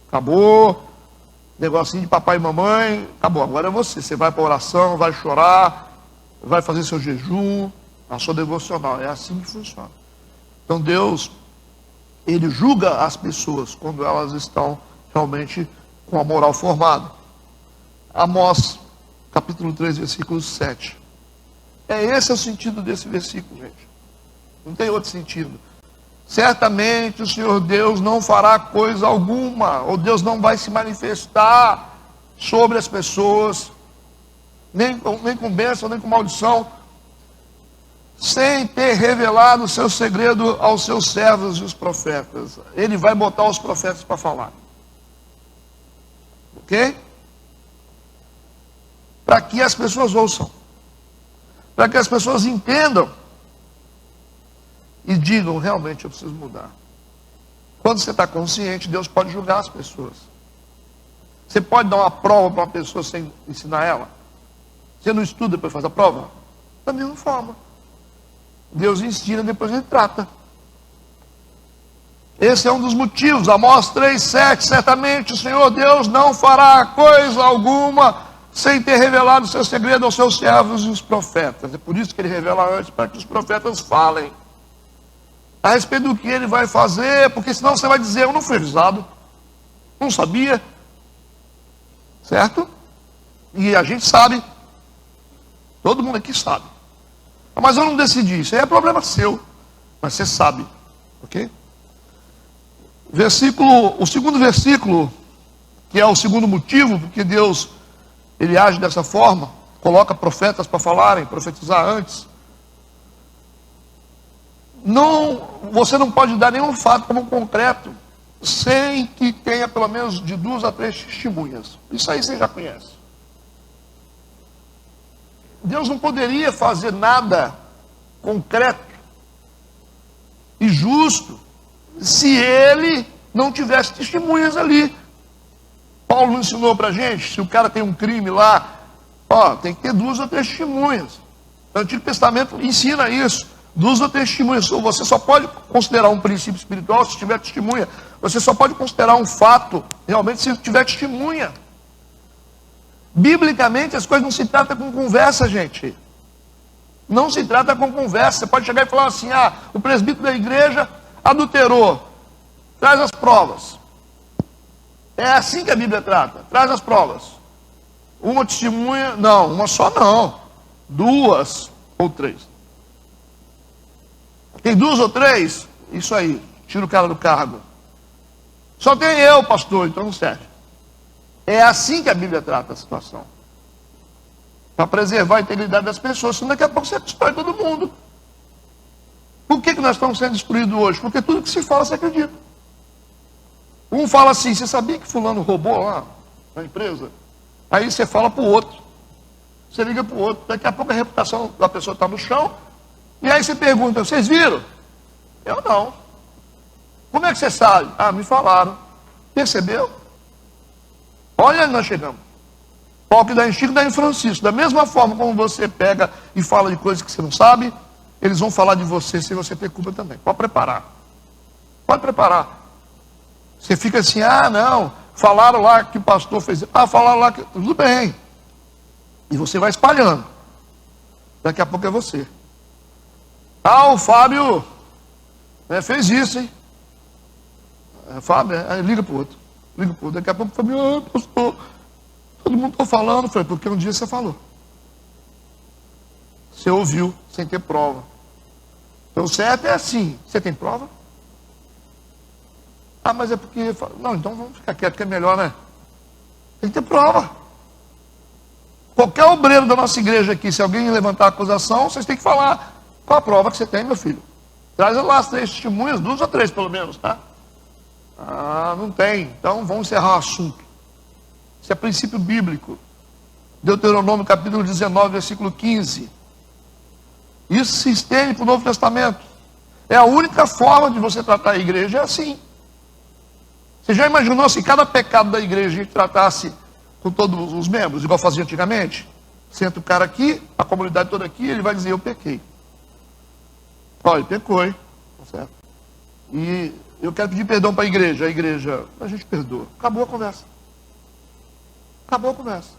Acabou. Negocinho de papai e mamãe, acabou. Agora é você. Você vai para a oração, vai chorar, vai fazer seu jejum, a sua devocional. É assim que funciona. Então Deus, Ele julga as pessoas quando elas estão realmente com a moral formada. Amós, capítulo 3, versículo 7. Esse é o sentido desse versículo, gente. Não tem outro sentido. Certamente o Senhor Deus não fará coisa alguma, ou Deus não vai se manifestar sobre as pessoas, nem com bênção, nem com maldição, sem ter revelado o seu segredo aos seus servos e os profetas. Ele vai botar os profetas para falar. Ok? Para que as pessoas ouçam, para que as pessoas entendam e digam, realmente eu preciso mudar. Quando você está consciente, Deus pode julgar as pessoas. Você pode dar uma prova para uma pessoa sem ensinar ela? Você não estuda para fazer a prova? Da mesma forma. Deus ensina, depois Ele trata. Esse é um dos motivos. Amós 3,7. Certamente o Senhor Deus não fará coisa alguma sem ter revelado o seu segredo aos seus servos e os profetas. É por isso que Ele revela antes, para que os profetas falem a respeito do que Ele vai fazer, porque senão você vai dizer, eu não fui avisado, não sabia, certo? E a gente sabe, todo mundo aqui sabe, mas eu não decidi, isso aí é problema seu, mas você sabe, ok? O segundo versículo, que é o segundo motivo, porque Deus, Ele age dessa forma, coloca profetas para falarem, profetizar antes. Você não pode dar nenhum fato como concreto sem que tenha pelo menos de 2 a 3 testemunhas. Isso aí você já conhece. Deus não poderia fazer nada concreto e justo se Ele não tivesse testemunhas ali. Paulo ensinou para a gente, se o cara tem um crime lá, tem que ter 2 ou 3 testemunhas. O Antigo Testamento ensina isso. 2 ou 3 testemunhas. Você só pode considerar um princípio espiritual se tiver testemunha. Você só pode considerar um fato realmente se tiver testemunha. Biblicamente as coisas não se tratam com conversa, gente. Não se trata com conversa. Você pode chegar e falar assim, o presbítero da igreja adulterou. Traz as provas. É assim que a Bíblia trata. Traz as provas. Uma testemunha, não, uma só não. 2 ou 3. Tem 2 ou 3? Isso aí, tira o cara do cargo. Só tem eu, pastor, então não serve. É assim que a Bíblia trata a situação. Para preservar a integridade das pessoas, senão daqui a pouco você destrói todo mundo. Por que nós estamos sendo destruídos hoje? Porque tudo que se fala, você acredita. Um fala assim, você sabia que fulano roubou lá na empresa? Aí você fala para o outro. Você liga para o outro. Daqui a pouco a reputação da pessoa está no chão. E aí você pergunta, vocês viram? Eu não. Como é que você sabe? Me falaram. Percebeu? Olha onde nós chegamos. Pau que dá em Chico, dá em Francisco. Da mesma forma como você pega e fala de coisas que você não sabe, eles vão falar de você sem você ter culpa também. Pode preparar. Pode preparar. Você fica assim, não, falaram lá que o pastor fez. Falaram lá que... Tudo bem. E você vai espalhando. Daqui a pouco é você. O Fábio fez isso, hein? Fábio, liga para o outro. Liga para o outro. Daqui a pouco o Fábio, pastor, todo mundo está falando. Foi porque um dia você falou. Você ouviu, sem ter prova. Então o certo é assim. Você tem prova? Ah, mas é porque... Não, então vamos ficar quieto, que é melhor, né? Tem que ter prova. Qualquer obreiro da nossa igreja aqui, se alguém levantar acusação, vocês têm que falar qual a prova que você tem, meu filho. Traz lá as 3 testemunhas, 2 ou 3 pelo menos, tá? Ah, não tem. Então vamos encerrar o assunto. Isso é princípio bíblico. Deuteronômio capítulo 19, versículo 15. Isso se estende para o Novo Testamento. É a única forma de você tratar a igreja, é assim. Você já imaginou se cada pecado da igreja a gente tratasse com todos os membros, igual fazia antigamente? Senta o cara aqui, a comunidade toda aqui, ele vai dizer, eu pequei. Olha, ele pecou, hein? Tá certo. E eu quero pedir perdão para a igreja, a gente perdoa. Acabou a conversa. Acabou a conversa.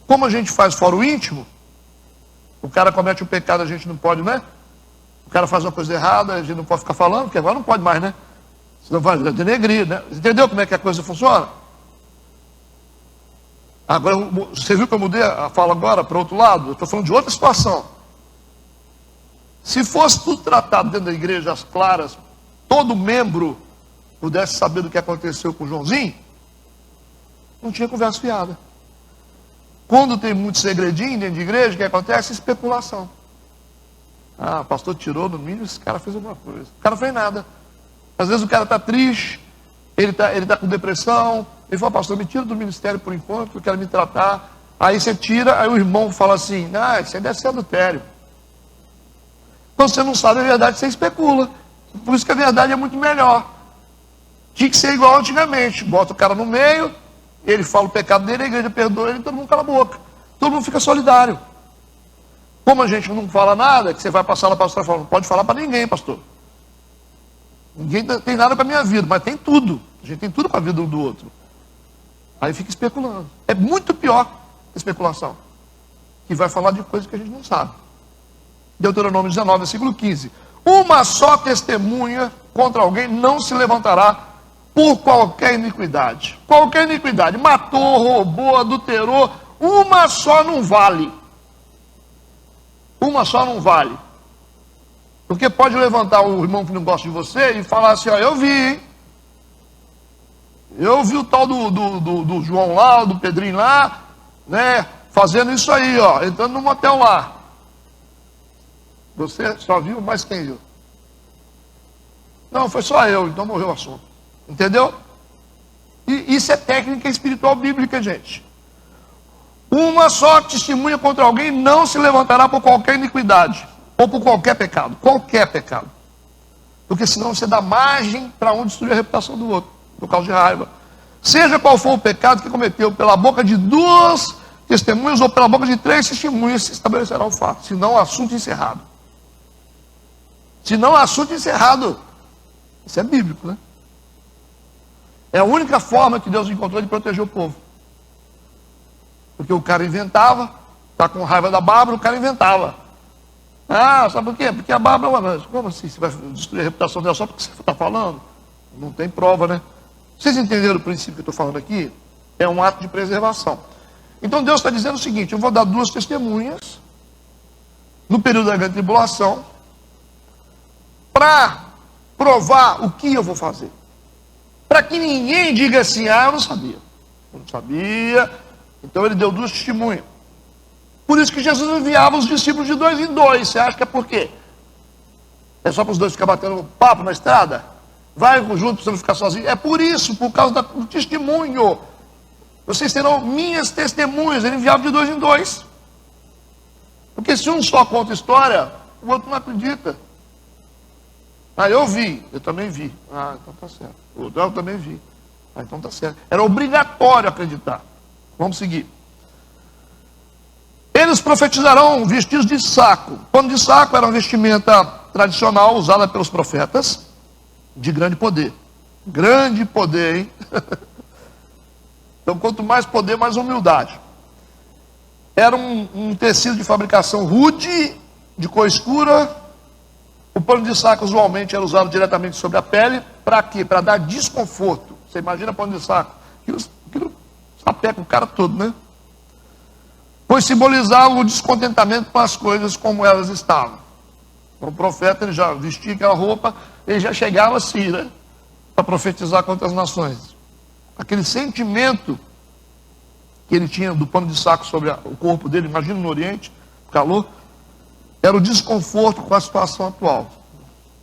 Como a gente faz fora o íntimo, o cara comete um pecado, a gente não pode, né? O cara faz uma coisa errada, a gente não pode ficar falando, porque agora não pode mais, né? Senão vai denegrir, né? Entendeu como é que a coisa funciona? Agora, você viu que eu mudei a fala agora para o outro lado? Eu estou falando de outra situação. Se fosse tudo tratado dentro da igreja, às claras, todo membro pudesse saber do que aconteceu com o Joãozinho, não tinha conversa fiada. Quando tem muito segredinho dentro de igreja, o que acontece? Especulação. Ah, o pastor tirou no mínimo, esse cara fez alguma coisa. O cara não fez nada. Às vezes o cara está triste, ele tá com depressão, ele fala, pastor, me tira do ministério por enquanto, eu quero me tratar. Aí você tira, aí o irmão fala assim, ah, isso aí deve ser adultério. Quando você não sabe a verdade, você especula. Por isso que a verdade é muito melhor. Tinha que ser igual antigamente. Bota o cara no meio, ele fala o pecado dele, a igreja perdoa ele, todo mundo cala a boca. Todo mundo fica solidário. Como a gente não fala nada, que você vai passar lá para pastor e fala, não pode falar para ninguém, pastor. Ninguém tem nada para a minha vida, mas tem tudo. A gente tem tudo para a vida um do outro. Aí fica especulando. É muito pior a especulação. Que vai falar de coisas que a gente não sabe. Deuteronômio 19, versículo 15. Uma só testemunha contra alguém não se levantará por qualquer iniquidade. Qualquer iniquidade. Matou, roubou, adulterou. Uma só não vale. Uma só não vale. Porque pode levantar o irmão que não gosta de você e falar assim, ó, eu vi, hein? Eu vi o tal do João lá, do Pedrinho lá, né? Fazendo isso aí, ó, entrando no motel lá. Você só viu, mas quem viu? Não, foi só eu, então morreu o assunto. Entendeu? E isso é técnica espiritual bíblica, gente. Uma só testemunha contra alguém não se levantará por qualquer iniquidade. Ou por qualquer pecado. Qualquer pecado. Porque senão você dá margem para um destruir a reputação do outro. Por causa de raiva. Seja qual for o pecado que cometeu, pela boca de 2 testemunhas ou pela boca de 3 testemunhas, se estabelecerá o fato. Senão, assunto encerrado. Senão, assunto encerrado. Isso é bíblico, né? É a única forma que Deus encontrou de proteger o povo. Porque o cara inventava, está com raiva da Bárbara, o cara inventava. Ah, sabe por quê? Porque a Bárbara, como assim? Você vai destruir a reputação dela só porque você está falando? Não tem prova, né? Vocês entenderam o princípio que eu estou falando aqui? É um ato de preservação. Então Deus está dizendo o seguinte, eu vou dar 2 testemunhas no período da grande tribulação para provar o que eu vou fazer. Para que ninguém diga assim, ah, eu não sabia. Eu não sabia. Então ele deu 2 testemunhas. Por isso que Jesus enviava os discípulos de 2 em 2. Você acha que é por quê? É só para os 2 ficarem batendo papo na estrada? Vai junto para você não ficar sozinho. É por isso, por causa do testemunho. Vocês terão minhas testemunhas. Ele enviava de 2 em 2. Porque se um só conta história, o outro não acredita. Ah, eu vi. Eu também vi. Ah, então tá certo. O outro, eu também vi. Ah, então tá certo. Era obrigatório acreditar. Vamos seguir. Eles profetizarão vestidos de saco. Pano de saco era uma vestimenta tradicional usada pelos profetas, de grande poder. Grande poder, hein? Então, quanto mais poder, mais humildade. Era um tecido de fabricação rude, de cor escura. O pano de saco usualmente era usado diretamente sobre a pele. Para quê? Para dar desconforto. Você imagina pano de saco? Aquilo sapeca o cara todo, né? Pois simbolizava o descontentamento com as coisas como elas estavam. Então, o profeta, ele já vestia aquela roupa, ele já chegava assim, né? para profetizar contra as nações. Aquele sentimento que ele tinha do pano de saco sobre o corpo dele, imagina no Oriente, calor, era o desconforto com a situação atual.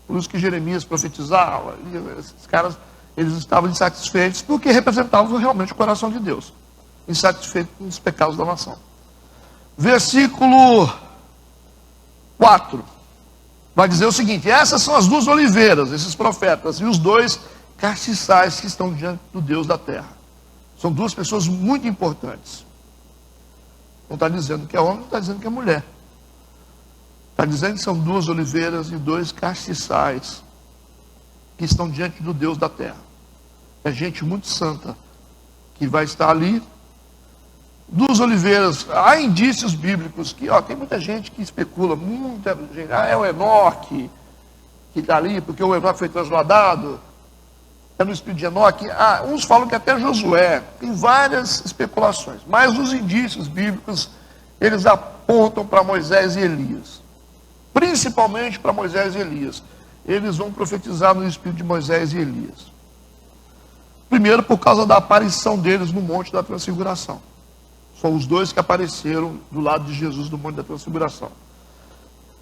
Por isso que Jeremias profetizava, e esses caras, eles estavam insatisfeitos, porque representavam realmente o coração de Deus, insatisfeitos com os pecados da nação. Versículo 4, vai dizer o seguinte: essas são as duas oliveiras, esses profetas, e os dois castiçais que estão diante do Deus da terra. São duas pessoas muito importantes. Não está dizendo que é homem, não está dizendo que é mulher. Está dizendo que são duas oliveiras e dois castiçais que estão diante do Deus da terra. É gente muito santa que vai estar ali. Duas oliveiras, há indícios bíblicos que, tem muita gente que especula, muita gente, é o Enoque que está ali, porque o Enoque foi transladado, é no espírito de Enoque. Uns falam que até Josué, tem várias especulações, mas os indícios bíblicos, eles apontam para Moisés e Elias, principalmente para Moisés e Elias. Eles vão profetizar no espírito de Moisés e Elias. Primeiro, por causa da aparição deles no Monte da Transfiguração. São os dois que apareceram do lado de Jesus no Monte da Transfiguração.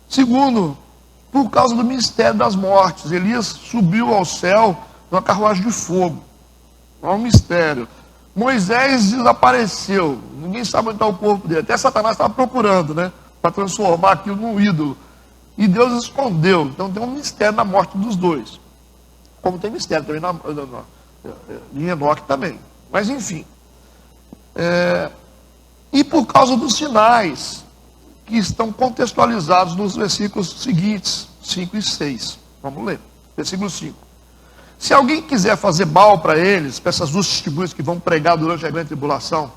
Segundo, por causa do mistério das mortes. Elias subiu ao céu numa carruagem de fogo. É um mistério. Moisés desapareceu. Ninguém sabe onde está o corpo dele. Até Satanás estava procurando, para transformar aquilo num ídolo. E Deus escondeu. Então tem um mistério na morte dos dois. Como tem mistério também em Enoque também. Mas enfim. E por causa dos sinais que estão contextualizados nos versículos seguintes, 5 e 6. Vamos ler. Versículo 5. Se alguém quiser fazer mal para eles, para essas duas testemunhas que vão pregar durante a grande tribulação,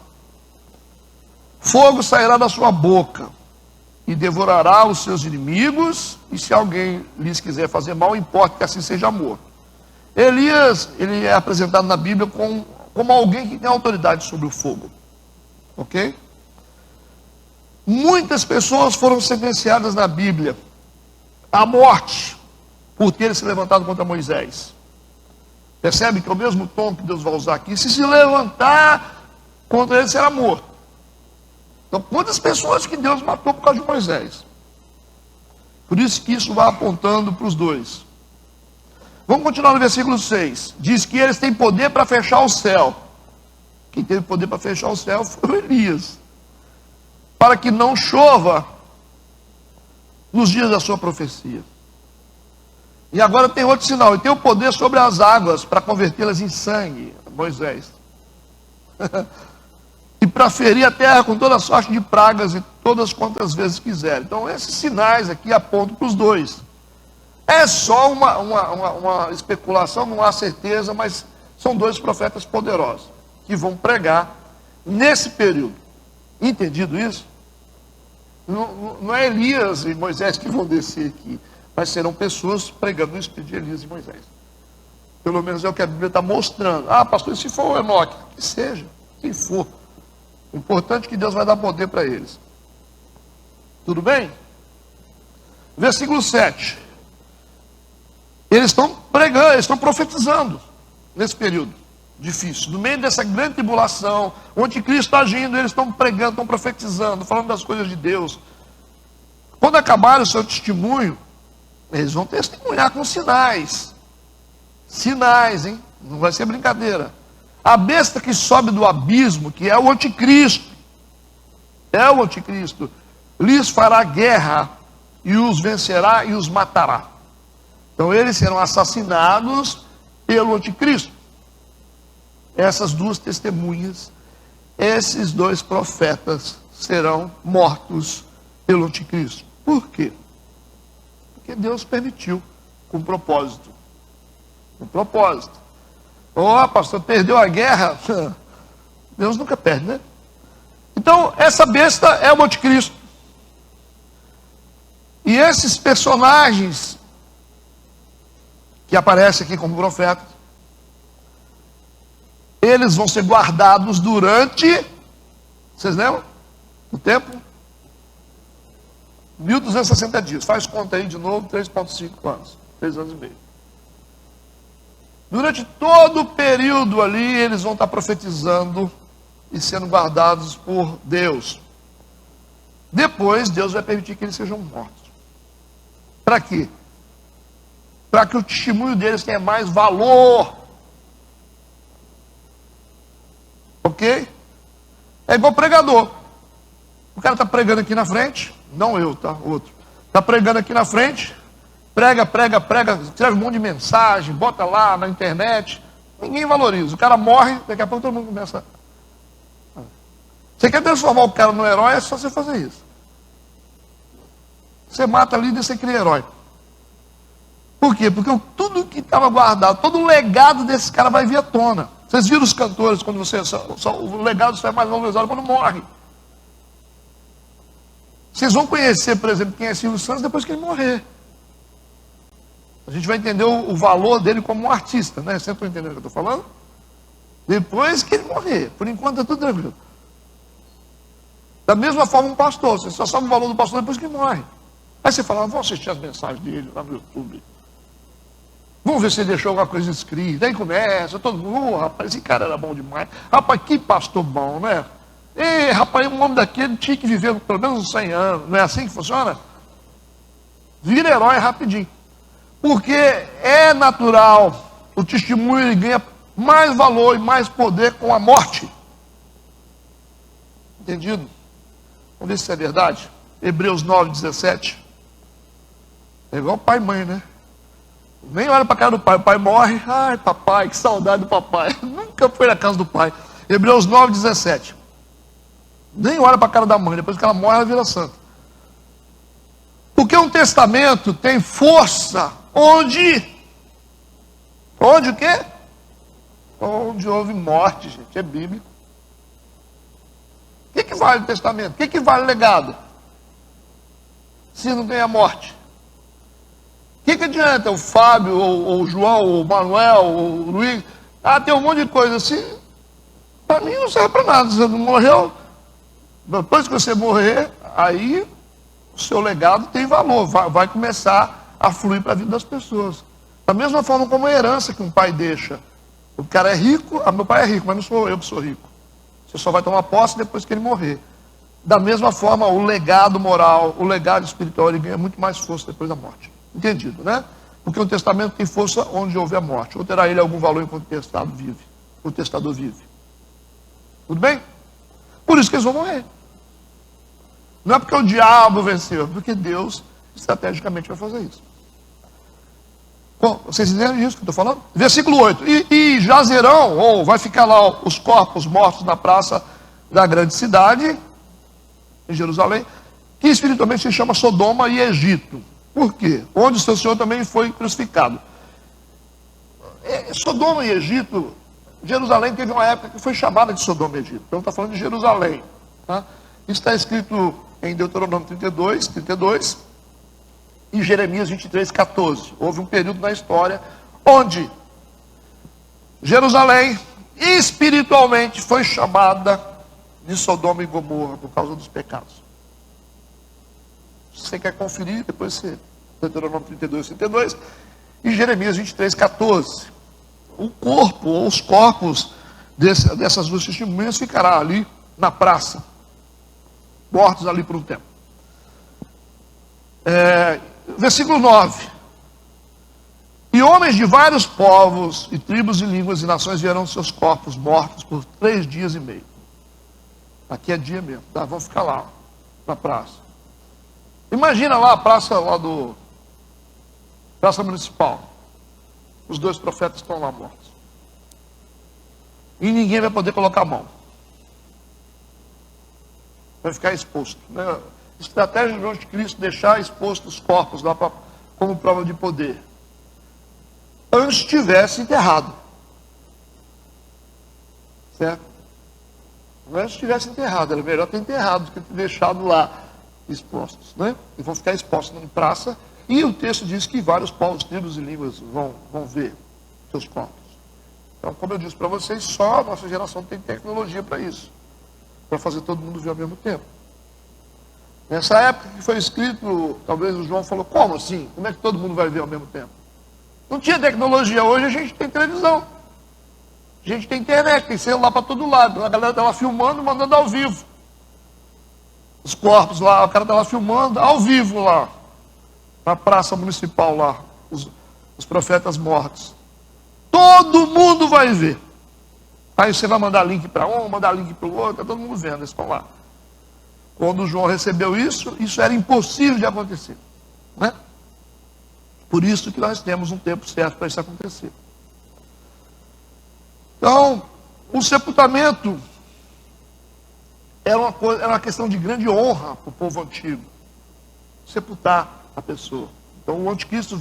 fogo sairá da sua boca e devorará os seus inimigos, e se alguém lhes quiser fazer mal, importa que assim seja morto. Elias, ele é apresentado na Bíblia como alguém que tem autoridade sobre o fogo. Ok? Muitas pessoas foram sentenciadas na Bíblia à morte por terem se levantado contra Moisés. Percebe que é o mesmo tom que Deus vai usar aqui. Se levantar contra ele, será morto. Então, quantas pessoas que Deus matou por causa de Moisés? Por isso que isso vai apontando para os dois. Vamos continuar no versículo 6. Diz que eles têm poder para fechar o céu. Quem teve poder para fechar o céu foi o Elias. Para que não chova nos dias da sua profecia. E agora tem outro sinal. Ele tem o poder sobre as águas para convertê-las em sangue. Moisés. E para ferir a terra com toda sorte de pragas e todas quantas vezes quiser. Então esses sinais aqui apontam para os dois. É só uma especulação, não há certeza, mas são dois profetas poderosos que vão pregar nesse período. Entendido isso? Não é Elias e Moisés que vão descer aqui, mas serão pessoas pregando no espírito de Elias e Moisés. Pelo menos é o que a Bíblia está mostrando. Pastor, e se for o Enoque? Que seja, quem for. O importante é que Deus vai dar poder para eles. Tudo bem? Versículo 7. Eles estão pregando, eles estão profetizando nesse período difícil. No meio dessa grande tribulação, o anticristo está agindo, eles estão pregando, estão profetizando, falando das coisas de Deus. Quando acabar o seu testemunho, eles vão testemunhar com sinais. Sinais, hein? Não vai ser brincadeira. A besta que sobe do abismo, que é o anticristo, lhes fará guerra e os vencerá e os matará. Então eles serão assassinados pelo anticristo. Essas duas testemunhas, esses dois profetas serão mortos pelo anticristo. Por quê? Porque Deus permitiu, com propósito. Com propósito. Pastor, perdeu a guerra? Deus nunca perde, né? Então, essa besta é o anticristo. E esses personagens que aparecem aqui como profetas, eles vão ser guardados durante, vocês lembram? O tempo? 1260 dias. Faz conta aí de novo, 3,5 anos. 3 anos e meio. Durante todo o período ali, eles vão estar profetizando e sendo guardados por Deus. Depois, Deus vai permitir que eles sejam mortos. Para quê? Para que o testemunho deles tenha mais valor. Ok? É igual pregador. O cara está pregando aqui na frente, não eu, tá? Outro. Está pregando aqui na frente, prega, escreve um monte de mensagem, bota lá na internet. Ninguém valoriza. O cara morre, daqui a pouco todo mundo começa. Você quer transformar o cara no herói, é só você fazer isso. Você mata ali e você cria herói. Por quê? Porque tudo que estava guardado, todo o legado desse cara vai vir à tona. Vocês viram os cantores, quando você. O legado só é mais valorizado quando morre. Vocês vão conhecer, por exemplo, quem é Silvio Santos depois que ele morrer. A gente vai entender o valor dele como um artista, né? Vocês estão entendendo o que eu estou falando? Depois que ele morrer. Por enquanto é tudo tranquilo. Da mesma forma um pastor. Você só sabe o valor do pastor depois que ele morre. Aí você fala, vamos assistir as mensagens dele lá no YouTube. Vamos ver se ele deixou alguma coisa escrita. Aí começa, todo mundo, rapaz, esse cara era bom demais. Rapaz, que pastor bom, né? Ei, rapaz, um homem daquele tinha que viver pelo menos uns 100 anos. Não é assim que funciona? Vira herói rapidinho. Porque é natural. O testemunho ele ganha mais valor e mais poder com a morte. Entendido? Vamos ver se é verdade. Hebreus 9:17. É igual pai e mãe, né? Nem olha para a cara do pai. O pai morre. Ai, papai, que saudade do papai. Nunca foi na casa do pai. Hebreus 9:17. Nem olha para a cara da mãe. Depois que ela morre, ela vira santa. Porque um testamento tem força onde o quê? Onde houve morte, gente. É bíblico. O que vale o testamento? O que vale o legado? Se não tem a morte. O que adianta o Fábio, ou o João, ou o Manuel, ou o Luiz? Tem um monte de coisa assim. Para mim não serve para nada. Você não morreu. Depois que você morrer, aí o seu legado tem valor. Vai começar a fluir para a vida das pessoas. Da mesma forma como a herança que um pai deixa. O cara é rico, meu pai é rico, mas não sou eu que sou rico. Você só vai tomar posse depois que ele morrer. Da mesma forma, o legado moral, o legado espiritual, ele ganha muito mais força depois da morte. Entendido, né? Porque o testamento tem força onde houve a morte. Ou terá ele algum valor enquanto o testador vive. Tudo bem? Por isso que eles vão morrer. Não é porque o diabo venceu, é porque Deus estrategicamente vai fazer isso. Bom, vocês entenderam isso que eu estou falando? Versículo 8. E jazerão, ou vai ficar lá os corpos mortos na praça da grande cidade, em Jerusalém, que espiritualmente se chama Sodoma e Egito. Por quê? Onde o seu Senhor também foi crucificado. Sodoma e Egito, Jerusalém teve uma época que foi chamada de Sodoma e Egito. Então está falando de Jerusalém. Tá? Isso está escrito em Deuteronômio 32, e Jeremias 23:14. Houve um período na história onde Jerusalém espiritualmente foi chamada de Sodoma e Gomorra por causa dos pecados. Se você quer conferir, depois você Deuteronômio 32 e Jeremias 23:14. O corpo ou os corpos dessas duas testemunhas ficará ali na praça, mortos ali por um tempo. Versículo 9. E homens de vários povos, e tribos, e línguas, e nações verão seus corpos mortos por 3 dias e meio. Aqui é dia mesmo, tá? Vão ficar lá, na praça. Imagina lá a praça Praça Municipal. Os 2 profetas estão lá mortos. E ninguém vai poder colocar a mão. Vai ficar exposto, né? Estratégia de anticristo, deixar expostos os corpos lá como prova de poder. Antes tivesse enterrado. Certo? Antes tivesse enterrado. Era melhor ter enterrado do que ter deixado lá expostos, né? E vão ficar expostos na praça. E o texto diz que vários povos, tribos e línguas vão ver seus corpos. Então, como eu disse para vocês, só a nossa geração tem tecnologia para isso. Para fazer todo mundo ver ao mesmo tempo. Nessa época que foi escrito, talvez o João falou, como assim? Como é que todo mundo vai ver ao mesmo tempo? Não tinha tecnologia. Hoje a gente tem televisão. A gente tem internet, tem celular para todo lado. A galera está lá filmando, mandando ao vivo. Os corpos lá, o cara está lá filmando ao vivo lá. Na praça municipal lá. Os profetas mortos. Todo mundo vai ver. Aí você vai mandar link para um, mandar link para o outro, está todo mundo vendo, eles estão lá. Quando João recebeu isso, isso era impossível de acontecer. Né? Por isso que nós temos um tempo certo para isso acontecer. Então, o sepultamento era uma questão de grande honra para o povo antigo. Sepultar a pessoa. Então o anticristo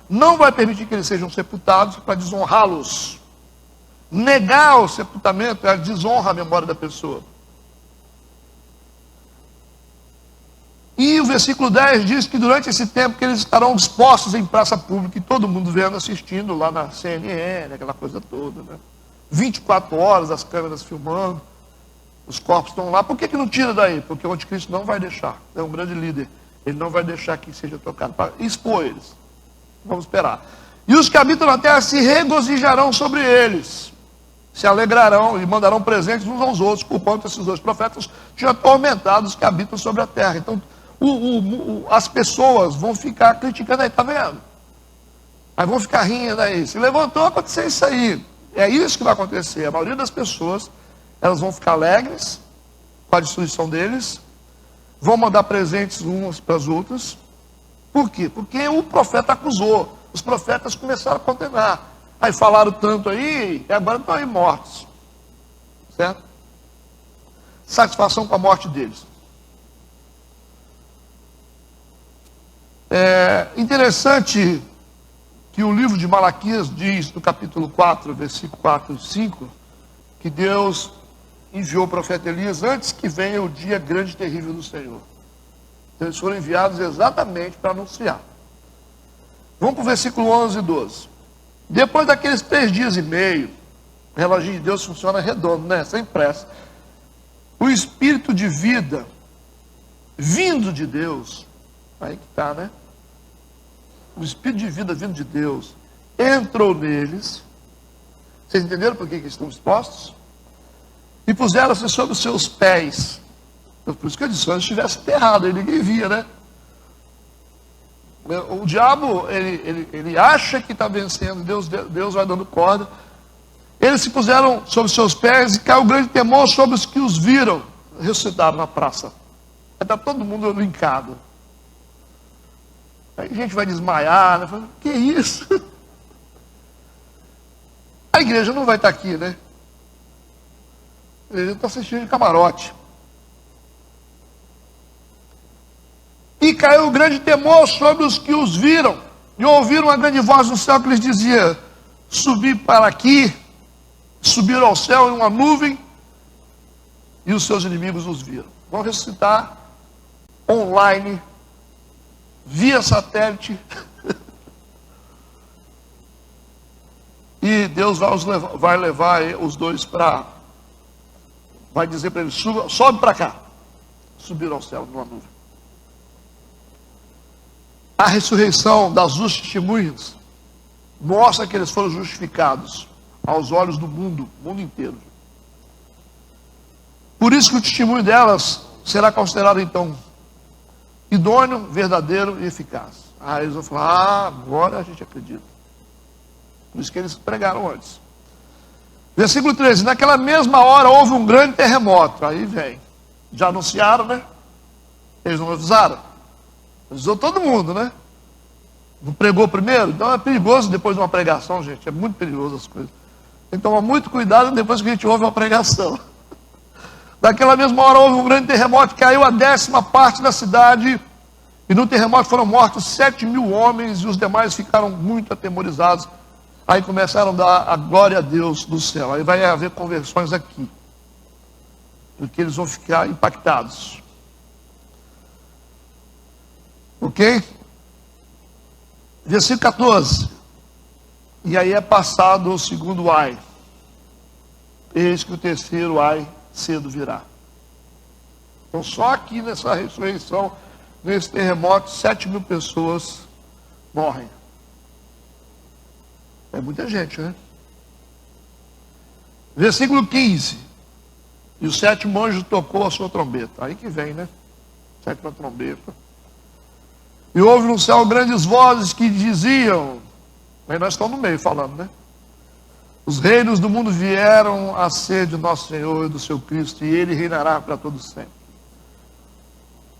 não vai permitir que eles sejam sepultados para desonrá-los. Negar o sepultamento é a desonra à memória da pessoa. E o versículo 10 diz que durante esse tempo que eles estarão dispostos em praça pública, e todo mundo vendo, assistindo lá na CNN, aquela coisa toda, né? 24 horas as câmeras filmando, os corpos estão lá. Por que não tira daí? Porque o anticristo não vai deixar, é um grande líder, ele não vai deixar que seja tocado, para expor eles. Vamos esperar. E os que habitam na terra se regozijarão sobre eles, se alegrarão e mandarão presentes uns aos outros, por quanto esses dois profetas tinham atormentado os que habitam sobre a terra. Então, as pessoas vão ficar criticando aí, tá vendo? Aí vão ficar rindo aí. Se levantou, aconteceu isso aí. É isso que vai acontecer. A maioria das pessoas, elas vão ficar alegres com a destruição deles, vão mandar presentes umas para as outras. Por quê? Porque o profeta acusou. Os profetas começaram a condenar. Aí falaram tanto aí, e agora estão aí mortos. Certo? Satisfação com a morte deles. É interessante que o livro de Malaquias diz, no capítulo 4, versículo 4 e 5, que Deus enviou o profeta Elias antes que venha o dia grande e terrível do Senhor. Então, eles foram enviados exatamente para anunciar. Vamos para o versículo 11 e 12. Depois daqueles 3 dias e meio, o reloginho de Deus funciona redondo, né? Sem pressa. O espírito de vida, vindo de Deus, aí que está, né? O espírito de vida vindo de Deus entrou neles. Vocês entenderam por que estão expostos? E puseram-se sobre os seus pés. Por isso que eu disse, se eles estivessem enterrados, aí ninguém via, né? O diabo, ele acha que está vencendo, Deus vai dando corda. Eles se puseram sobre os seus pés e caiu grande temor sobre os que os viram. Ressuscitaram na praça. Está todo mundo brincado. Aí a gente vai desmaiar, né? Fala, que isso? A igreja não vai estar aqui, né? A igreja está assistindo de camarote. E caiu grande temor sobre os que os viram. E ouviram uma grande voz no céu que lhes dizia: subi para aqui, subiram ao céu em uma nuvem, e os seus inimigos os viram. Vão ressuscitar online, via satélite. E Deus vai levar os dois para... Vai dizer para eles, sobe para cá. Subiram ao céu numa nuvem. A ressurreição das duas testemunhas mostra que eles foram justificados aos olhos do mundo inteiro. Por isso que o testemunho delas será considerado então idôneo, verdadeiro e eficaz. Aí eles vão falar, agora a gente acredita. Por isso que eles pregaram antes. Versículo 13, naquela mesma hora houve um grande terremoto. Aí vem, já anunciaram, né? Eles não avisaram. Avisou todo mundo, né? Não pregou primeiro? Então é perigoso depois de uma pregação, gente. É muito perigoso as coisas. Tem que tomar muito cuidado depois que a gente ouve uma pregação. Naquela mesma hora houve um grande terremoto, caiu a 10ª parte da cidade, e no terremoto foram mortos 7.000 homens, e os demais ficaram muito atemorizados. Aí começaram a dar a glória a Deus do céu. Aí vai haver conversões aqui, porque eles vão ficar impactados. Ok? Versículo 14. E aí é passado o segundo ai. Eis que o terceiro ai cedo virá. Então só aqui nessa ressurreição, nesse terremoto, 7.000 pessoas morrem. É muita gente, né? Versículo 15. E o sétimo anjo tocou a sua trombeta. Aí que vem, né? Sétima trombeta. E houve no céu grandes vozes que diziam, aí nós estamos no meio falando, né? Os reinos do mundo vieram a ser de nosso Senhor e do seu Cristo, e ele reinará para todo sempre.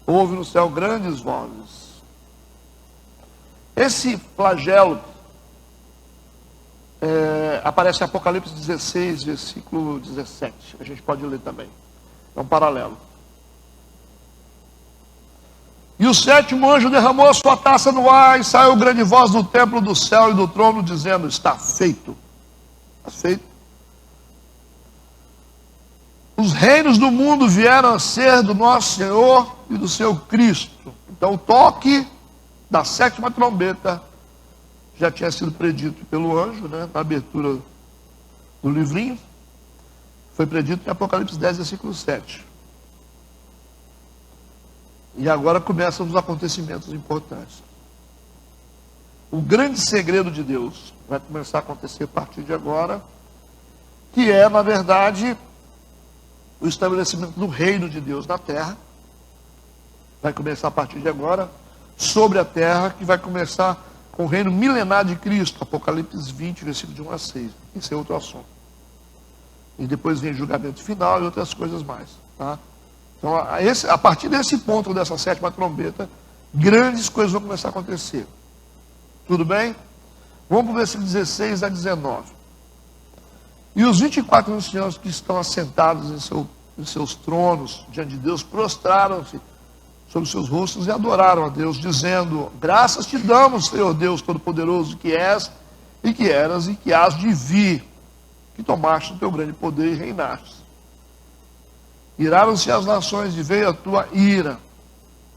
Houve no céu grandes vozes. Esse flagelo aparece em Apocalipse 16, versículo 17. A gente pode ler também. É um paralelo. E o sétimo anjo derramou a sua taça no ar, e saiu grande voz do templo do céu e do trono, dizendo: está feito. Está feito. Os reinos do mundo vieram a ser do nosso Senhor e do seu Cristo. Então o toque da sétima trombeta já tinha sido predito pelo anjo, né, na abertura do livrinho. Foi predito em Apocalipse 10, versículo 7. E agora começam os acontecimentos importantes. O grande segredo de Deus vai começar a acontecer a partir de agora, que é, na verdade, o estabelecimento do reino de Deus na terra. Vai começar a partir de agora, sobre a terra, que vai começar com o reino milenar de Cristo, Apocalipse 20, versículo de 1 a 6. Esse é outro assunto. E depois vem o julgamento final e outras coisas mais, tá? Então, a partir desse ponto, dessa sétima trombeta, grandes coisas vão começar a acontecer. Tudo bem? Vamos para o versículo 16 a 19. E os 24 anciãos que estão assentados em seus tronos, diante de Deus, prostraram-se sobre seus rostos e adoraram a Deus, dizendo: graças te damos, Senhor Deus Todo-Poderoso, que és, e que eras, e que hás de vir, que tomaste o teu grande poder e reinaste. Iraram-se as nações e veio a tua ira,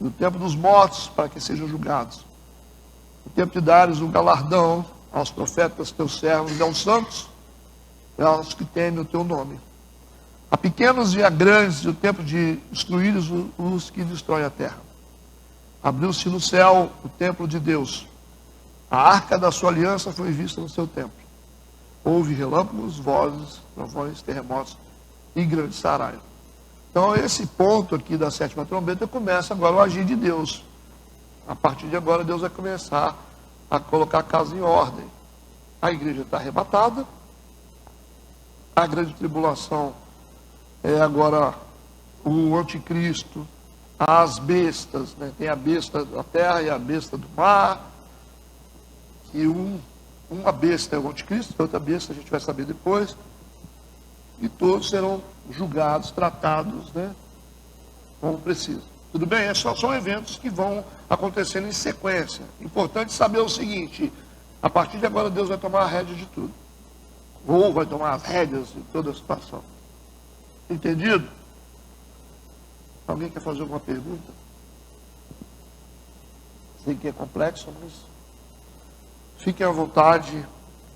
no tempo dos mortos, para que sejam julgados. No tempo de dares o galardão aos profetas, teus servos, e aos santos, e aos que temem o teu nome. A pequenos e a grandes, e o tempo de destruir os que destroem a terra. Abriu-se no céu o templo de Deus. A arca da sua aliança foi vista no seu templo. Houve relâmpagos, vozes, trovões, terremotos e grande saraio. Então, esse ponto aqui da sétima trombeta começa agora o agir de Deus. A partir de agora, Deus vai começar a colocar a casa em ordem. A igreja está arrebatada. A grande tribulação é agora o anticristo, as bestas, né? Tem a besta da terra e a besta do mar. E uma besta é o anticristo, outra besta a gente vai saber depois. E todos serão julgados, tratados, né, como precisa. Tudo bem? São eventos que vão acontecendo em sequência. Importante saber o seguinte: a partir de agora Deus vai tomar a rédea de tudo. Ou vai tomar as rédeas de toda a situação. Entendido? Alguém quer fazer alguma pergunta? Sei que é complexo, mas fiquem à vontade,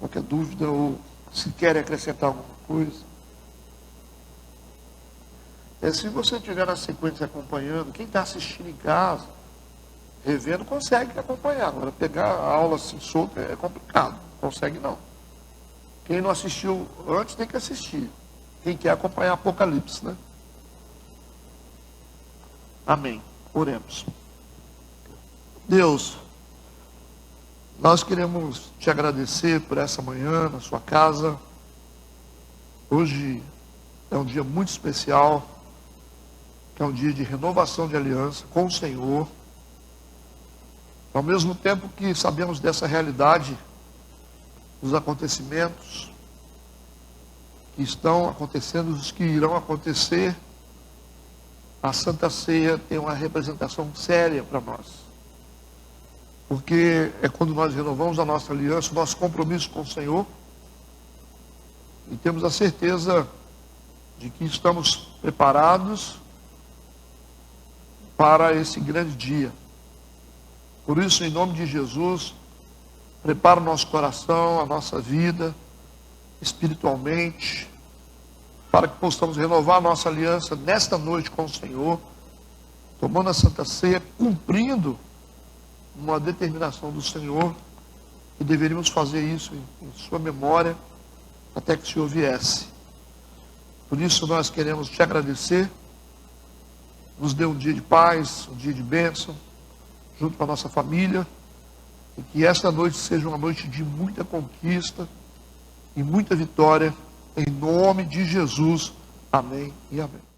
qualquer dúvida, ou se querem acrescentar alguma coisa. Se você estiver na sequência acompanhando, quem está assistindo em casa, revendo, consegue acompanhar. Agora, pegar a aula assim solta é complicado, não consegue não. Quem não assistiu antes tem que assistir. Quem quer acompanhar Apocalipse, né? Amém. Oremos. Deus, nós queremos te agradecer por essa manhã na sua casa. Hoje é um dia muito especial, que é um dia de renovação de aliança com o Senhor. Ao mesmo tempo que sabemos dessa realidade, dos acontecimentos que estão acontecendo, os que irão acontecer, a Santa Ceia tem uma representação séria para nós. Porque é quando nós renovamos a nossa aliança, o nosso compromisso com o Senhor, e temos a certeza de que estamos preparados para esse grande dia. Por isso, em nome de Jesus, prepara o nosso coração, a nossa vida, espiritualmente, para que possamos renovar a nossa aliança nesta noite com o Senhor, tomando a Santa Ceia, cumprindo uma determinação do Senhor, e deveríamos fazer isso em sua memória até que o Senhor viesse. Por isso nós queremos te agradecer. Nos dê um dia de paz, um dia de bênção, junto com a nossa família, e que esta noite seja uma noite de muita conquista e muita vitória, em nome de Jesus. Amém e amém.